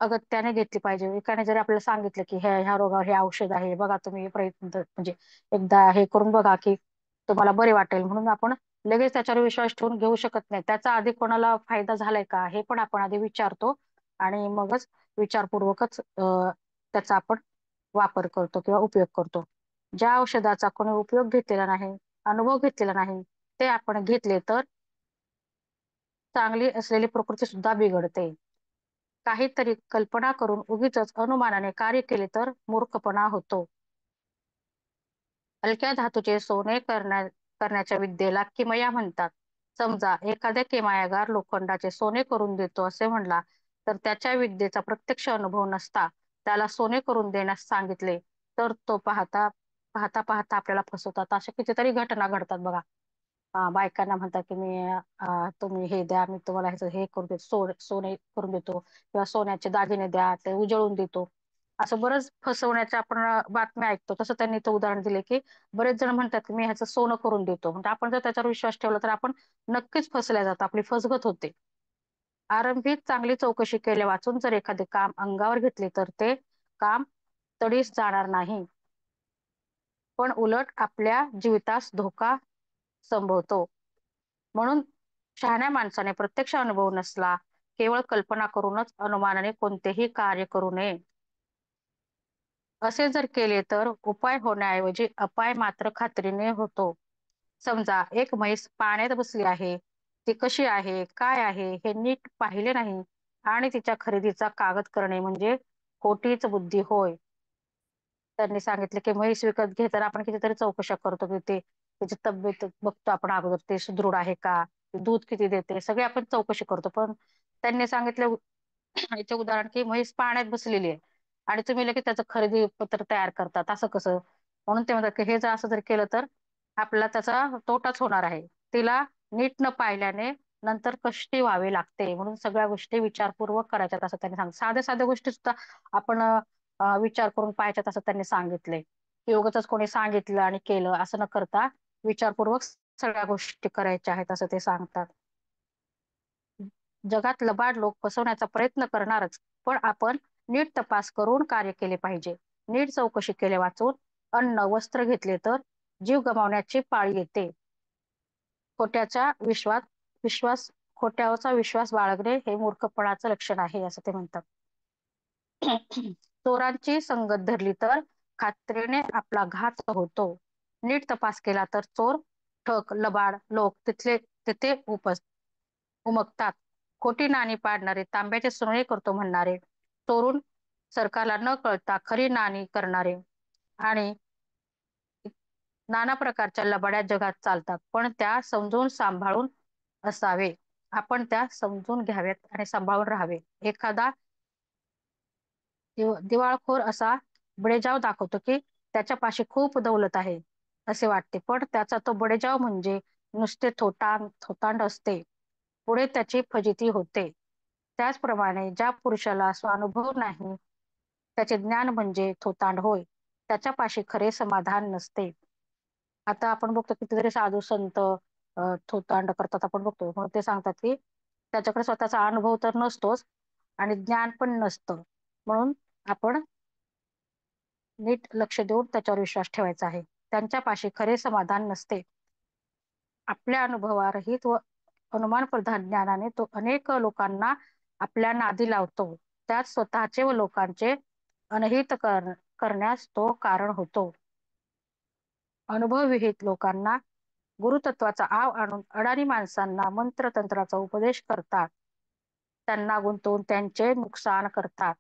अगत्याने घेतली पाहिजे. एकाने जरी आपल्याला सांगितलं की ह्या रोगावर हे औषध आहे बघा तुम्ही प्रयत्न म्हणजे एकदा हे करून बघा की तुम्हाला बरे वाटेल म्हणून आपण लगेच त्याच्यावर विश्वास ठेवून घेऊ शकत नाही. त्याचा आधी कोणाला फायदा झालाय का हे पण आपण आधी विचारतो आणि मगच विचारपूर्वकच त्याचा आपण वापर करतो किंवा उपयोग करतो. ज्या औषधाचा कोणी उपयोग घेतलेला नाही, अनुभव घेतलेला नाही ते आपण घेतले तर चांगली असलेली प्रकृती सुद्धा बिघडते. काहीतरी कल्पना करून उगीचच अनुमानाने कार्य केले तर मूर्खपणा होतो. हलक्या धातूचे सोने करण्याच्या विद्येला किमया म्हणतात. समजा एखाद्या किमयागार लोखंडाचे सोने करून देतो असे म्हणला तर त्याच्या विद्येचा प्रत्यक्ष अनुभव नसता त्याला सोने करून देण्यास सांगितले तर तो पाहता पाहता पाहता आपल्याला फसवतात. अशा कितीतरी घटना घडतात बघा. बायकांना म्हणतात की तुम्ही हे द्या मी तुम्हाला ह्याचं हे करून देतो सोने करून देतो किंवा सोन्याचे दागिने द्या ते उजळून देतो. असं बरंच फसवण्याच्या आपण बातम्या ऐकतो. तसं त्यांनी तो उदाहरण दिले की बरेच जण म्हणतात की मी ह्याचं सोनं करून देतो. म्हणजे आपण जर त्याच्यावर विश्वास ठेवला तर आपण नक्कीच फसल्या जातो. आपली फसगत होते. आरंभीच चांगली चौकशी केल्या वाचून जर एखादे काम अंगावर घेतले तर ते काम तडीस जाणार नाही पण उलट आपल्या जीवितास धोका संभवतो. म्हणून शहाण्या माणसाने प्रत्यक्ष अनुभव नसला केवळ कल्पना करूनच अनुमानाने कोणतेही कार्य करू नये. असे जर केले तर उपाय होण्याऐवजी अपाय मात्र खात्रीने होतो. समजा एक म्हैस पाण्यात बसली आहे. ती कशी आहे काय आहे हे नीट पाहिले नाही आणि तिच्या खरेदीचा कागद करणे म्हणजे खोटीच बुद्धी होय. त्यांनी सांगितले की म्हैस विकत घेताना आपण कितीतरी चौकशा करतो की त्याची तब्येत बघतो आपण अगोदर ते सुदृढ आहे का, दूध किती देते सगळे आपण चौकशी करतो. पण त्यांनी सांगितलं याचे उदाहरण की म्हैस पाण्यात बसलेली आहे आणि तुम्ही लगेच त्याचं खरेदी पत्र तयार करतात असं कसं. म्हणून ते म्हणतात की हे जर असं जर केलं तर आपल्याला त्याचा तोटाच होणार आहे. तिला नीट न पाहिल्याने नंतर कष्टी व्हावे लागते. म्हणून सगळ्या गोष्टी विचारपूर्वक करायच्यात असं त्यांनी सांगितलं. साध्या साध्या गोष्टी सुद्धा आपण विचार करून पाहायच्यात असं त्यांनी सांगितले. की उगाचच कोणी सांगितलं आणि केलं असं न करता विचारपूर्वक सगळ्या गोष्टी करायच्या आहेत असं ते सांगतात. जगात लबाड लोक फसवण्याचा प्रयत्न करणारच पण आपण नीट तपास करून कार्य केले पाहिजे. नीट चौकशी केले वाचून अन्न वस्त्र घेतले तर जीव गमावण्याची पाळी येते. खोट्याचा विश्वास विश्वास खोट्यावरचा विश्वास बाळगणे हे मूर्खपणाचं लक्षण आहे असं ते म्हणतात. चोरांची संगत धरली तर खात्रीने आपला घात होतो. नीट तपास केला तर चोर ठग लबाड लोक तिथे उमगतात. खोटी नाणी पाडणारे तांब्याचे सोने करतो म्हणणारे चोरून सरकारला न कळता खरी नाणी करणारे आणि नाना प्रकारच्या लबाड्या जगात चालतात, पण त्या समजून सांभाळून असावे. आपण त्या समजून घ्याव्यात आणि सांभाळून राहावे. एखादा दिवाळखोर असा बडेजाव दाखवतो की त्याच्यापाशी खूप दौलत आहे असे वाटते, पण त्याचा तो बडेजाव म्हणजे नुसते थोतांड असते. पुढे त्याची फजिती होते. त्याचप्रमाणे ज्या पुरुषाला स्वानुभव नाही त्याचे ज्ञान म्हणजे थोतांड होय. त्याच्यापाशी खरे समाधान नसते. आता आपण बघतो कितीतरी साधू संत थोतांड करतात आपण बघतो. मग ते सांगतात की त्याच्याकडे स्वतःचा अनुभव तर नसतोच आणि ज्ञान पण नसतं. म्हणून आपण नीट लक्ष देऊन त्याच्यावर विश्वास ठेवायचा आहे. त्यांच्यापाशी खरे समाधान नसते. आपल्या अनुभवारहित व अनुमानप्रधान ज्ञानाने तो अनेक लोकांना आपल्या नादी लावतो. त्यात स्वतःचे व लोकांचे अनहित करण्यास तो कारण होतो. अनुभवविहित लोकांना गुरुतत्वाचा आव आणून अडाणी माणसांना मंत्रतंत्राचा उपदेश करतात. त्यांना गुंतवून त्यांचे नुकसान करतात.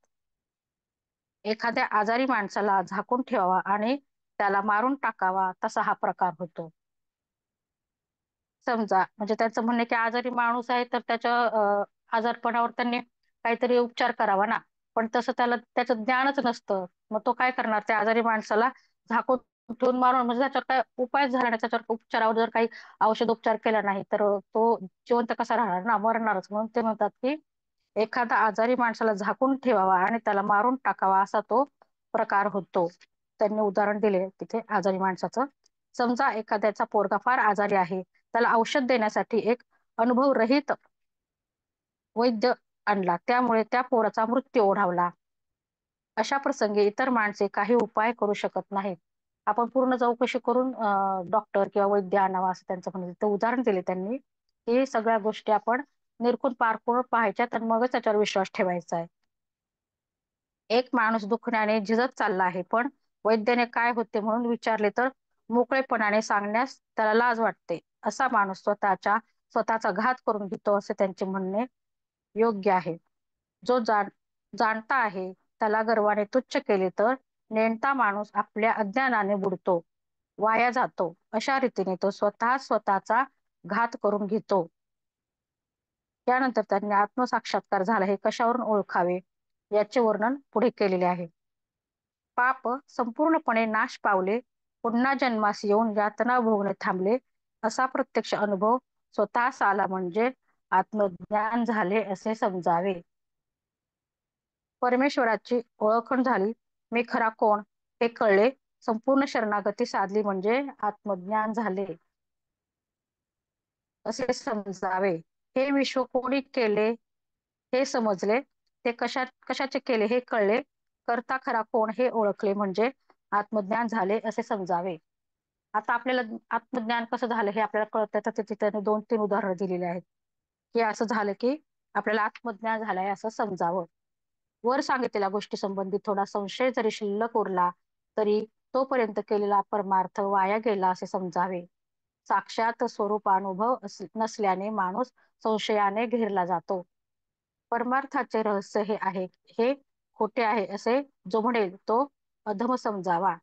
एखाद्या आजारी माणसाला झाकून ठेवावा आणि त्याला मारून टाकावा तसा हा प्रकार होतो. समजा म्हणजे त्याचं म्हणणे की आजारी माणूस आहे तर त्याच्या आजारपणावर त्यांनी काहीतरी उपचार करावा ना, पण तसं त्याला त्याचं ज्ञानच नसतं. मग तो काय करणार, त्या आजारी माणसाला झाकून ठेवून मारून म्हणजे त्याच्यावर काय उपाय झाला नाही, त्याच्यावर उपचारावर जर काही औषध उपचार केला नाही तर तो जिवंत कसा राहणार ना, मरणारच. म्हणून ते म्हणतात की एखादा आजारी माणसाला झाकून ठेवावा आणि त्याला मारून टाकावा असा तो प्रकार होतो. त्यांनी उदाहरण दिले तिथे आजारी माणसाचं. समजा एखाद्याचा पोरगा फार आजारी आहे, त्याला औषध देण्यासाठी एक अनुभवरहित वैद्य आणला, त्यामुळे त्या पोराचा मृत्यू ओढावला. अशा प्रसंगी इतर माणसे काही उपाय करू शकत नाहीत. आपण पूर्ण चौकशी करून डॉक्टर किंवा वैद्य आणावा असं त्यांचं म्हणणं. ते उदाहरण दिले त्यांनी की सगळ्या गोष्टी आपण निरखून पारखून पाहायच्या तर मगच त्याच्यावर विश्वास ठेवायचा आहे. एक माणूस दुखण्याने झिजत चालला आहे, पण वैद्याने काय होते म्हणून विचारले तर मोकळेपणाने सांगण्यास त्याला लाज वाटते. असा माणूस स्वतःचा घात करून घेतो असे त्यांचे म्हणणे योग्य आहे. जो जाणता आहे त्याला गर्वाने तुच्छ केले तर नेणता माणूस आपल्या अज्ञानाने बुडतो, वाया जातो. अशा रीतीने तो स्वतःचा घात करून घेतो. त्यानंतर त्यांनी आत्मसाक्षात्कार झाला हे कशावरून ओळखावे याचे वर्णन पुढे केलेले आहे. पाप संपूर्णपणे नाश पावले, पुन्हा जन्मास येऊन यातना भोगणे थांबले असा प्रत्यक्ष अनुभव स्वतःस आला म्हणजे आत्मज्ञान झाले असे समजावे. परमेश्वराची ओळखण झाली, मी खरा कोण हे कळले, संपूर्ण शरणागती साधली म्हणजे आत्मज्ञान झाले असे समजावे. हे विश्व कोणी केले हे समजले, ते कशाचे केले हे कळले, करता खरा कोण हे ओळखले म्हणजे आत्मज्ञान झाले असे समजावे. आता आपल्याला आत्मज्ञान कसं झालं हे आपल्याला कळतं, तर तिथे त्याने 2-3 उदाहरणं दिलेली आहेत की असं झालं की आपल्याला आत्मज्ञान झालंय असं समजावं. वर सांगितलेल्या गोष्टी संबंधी थोडा संशय जरी शिल्लक उरला तरी तोपर्यंत केलेला परमार्थ वाया गेला असे समजावे. साक्षात स्वरूपानुभव नसल्याने माणूस संशयाने घेरला जातो. परमार्थाचे रहस्य हे आहे, हे खोटे आहे असे जो म्हणेल तो अधम समजावा.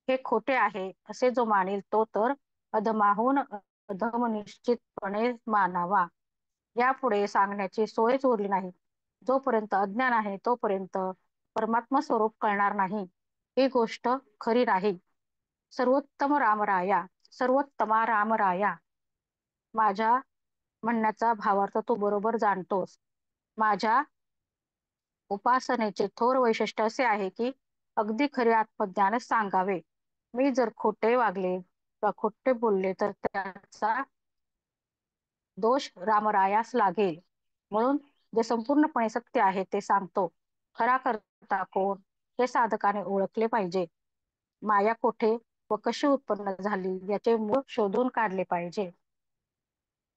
हे खोटे आहे असे जो मानेल तो तर अधमाहून अधम निश्चितपणे मानावा. यापुढे सांगण्याची सोयच उरली नाही. जोपर्यंत अज्ञान आहे तोपर्यंत परमात्मा स्वरूप कळणार नाही ही गोष्ट खरी नाही. सर्वोत्तम रामराया, सर्वोत्तमा रामराया, माझ्या म्हणण्याचा भावार्थ तू बरोबर जाणतोस. माझ्या उपासनेचे थोर वैशिष्ट्य असे आहे की अगदी खरे आत्मज्ञानच सांगावे. मी जर खोटे वागले किंवा खोटे बोलले तर त्याचा दोष रामरायास लागेल. म्हणून जे संपूर्णपणे सत्य आहे ते सांगतो. खरा करता कोण हे साधकाने ओळखले पाहिजे. माया कोठे व कशी उत्पन्न झाली याचे मूळ शोधून काढले पाहिजे.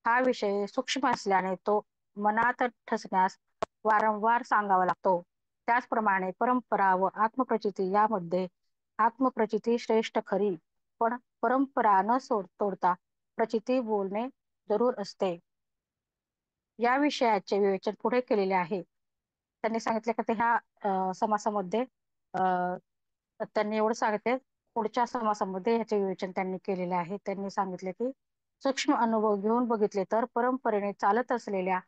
हा विषय सूक्ष्म असल्याने तो मनात ठसण्यास वारंवार सांगावा लागतो. त्याचप्रमाणे परंपरा व आत्मप्रचिती यामध्ये आत्मप्रचिती श्रेष्ठ खरी, पण परंपरा न तोडता प्रचिती बोलणे जरूर असते. या विषयाचे विवेचन पुढे केलेले आहे. त्यांनी सांगितले की ह्या समासामध्ये त्यांनी एवढं सांगितले. पुढच्या समासामध्ये ह्याचे विवेचन त्यांनी केलेले आहे. त्यांनी सांगितले की सूक्ष्म अनुभव घेऊन बघितले तर परंपरेने चालत असलेल्या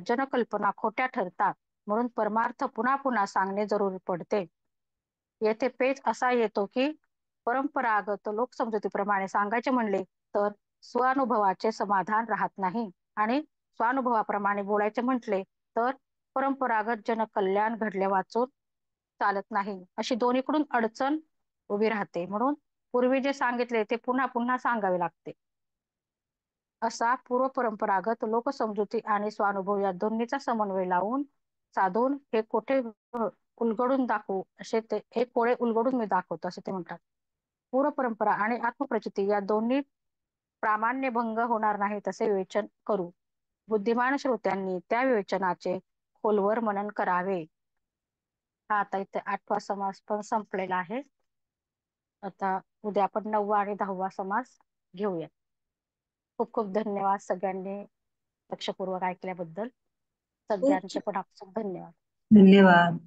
जनकल्पना खोट्या ठरतात, म्हणून परमार्थ पुन्हा पुन्हा सांगणे जरूरी पडते. येथे पेच असा येतो की परंपरागत लोकसमजुतीप्रमाणे सांगायचे म्हणले तर स्वानुभवाचे समाधान राहत नाही, आणि स्वानुभवाप्रमाणे बोलायचे म्हटले तर परंपरागत जनकल्याण घडले वाचून चालत नाही, अशी दोन्हीकडून अडचण उभी राहते. म्हणून पूर्वी जे सांगितले ते पुन्हा पुन्हा सांगावे लागते. असा पूर्वपरंपरागत लोकसमजुती आणि स्वानुभव या दोन्हीचा समन्वय लावून साधून हे कोठे उलगडून दाखवू असे ते, हे कोळे उलगडून मी दाखवतो असे ते म्हणतात. पूर्वपरंपरा आणि आत्मप्रचिती या दोन्ही प्रामाण्यभंग होणार नाही तसे विवेचन करू. बुद्धिमान श्रोत्यांनी त्या विवेचनाचे खोलवर मनन करावे. हा आता इथे 8वा समास पण संपलेला आहे. आता उद्या आपण 9वा आणि 10वा समास घेऊया. खूप खूप धन्यवाद सगळ्यांनी लक्षपूर्वक ऐकल्याबद्दल. खूप सगळ्यांचे पण आपसूक धन्यवाद. धन्यवाद.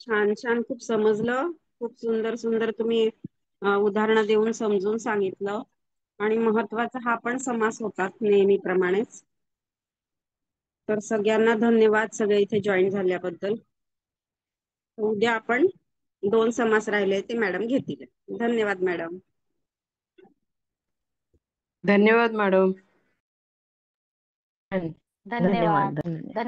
छान छान, खूप समजलं. खूप सुंदर सुंदर तुम्ही उदाहरणं देऊन समजून सांगितलं. आणि महत्वाचा हा पण समास होता नेहमीप्रमाणेच. तर सगळ्यांना धन्यवाद, सगळे इथे जॉईन झाल्याबद्दल. उद्या आपण 2 समास राहिले ते मॅडम घेतील. धन्यवाद मॅडम. धन्यवाद मॅडम. धन्यवाद. धन्यवाद. धन्यवाद.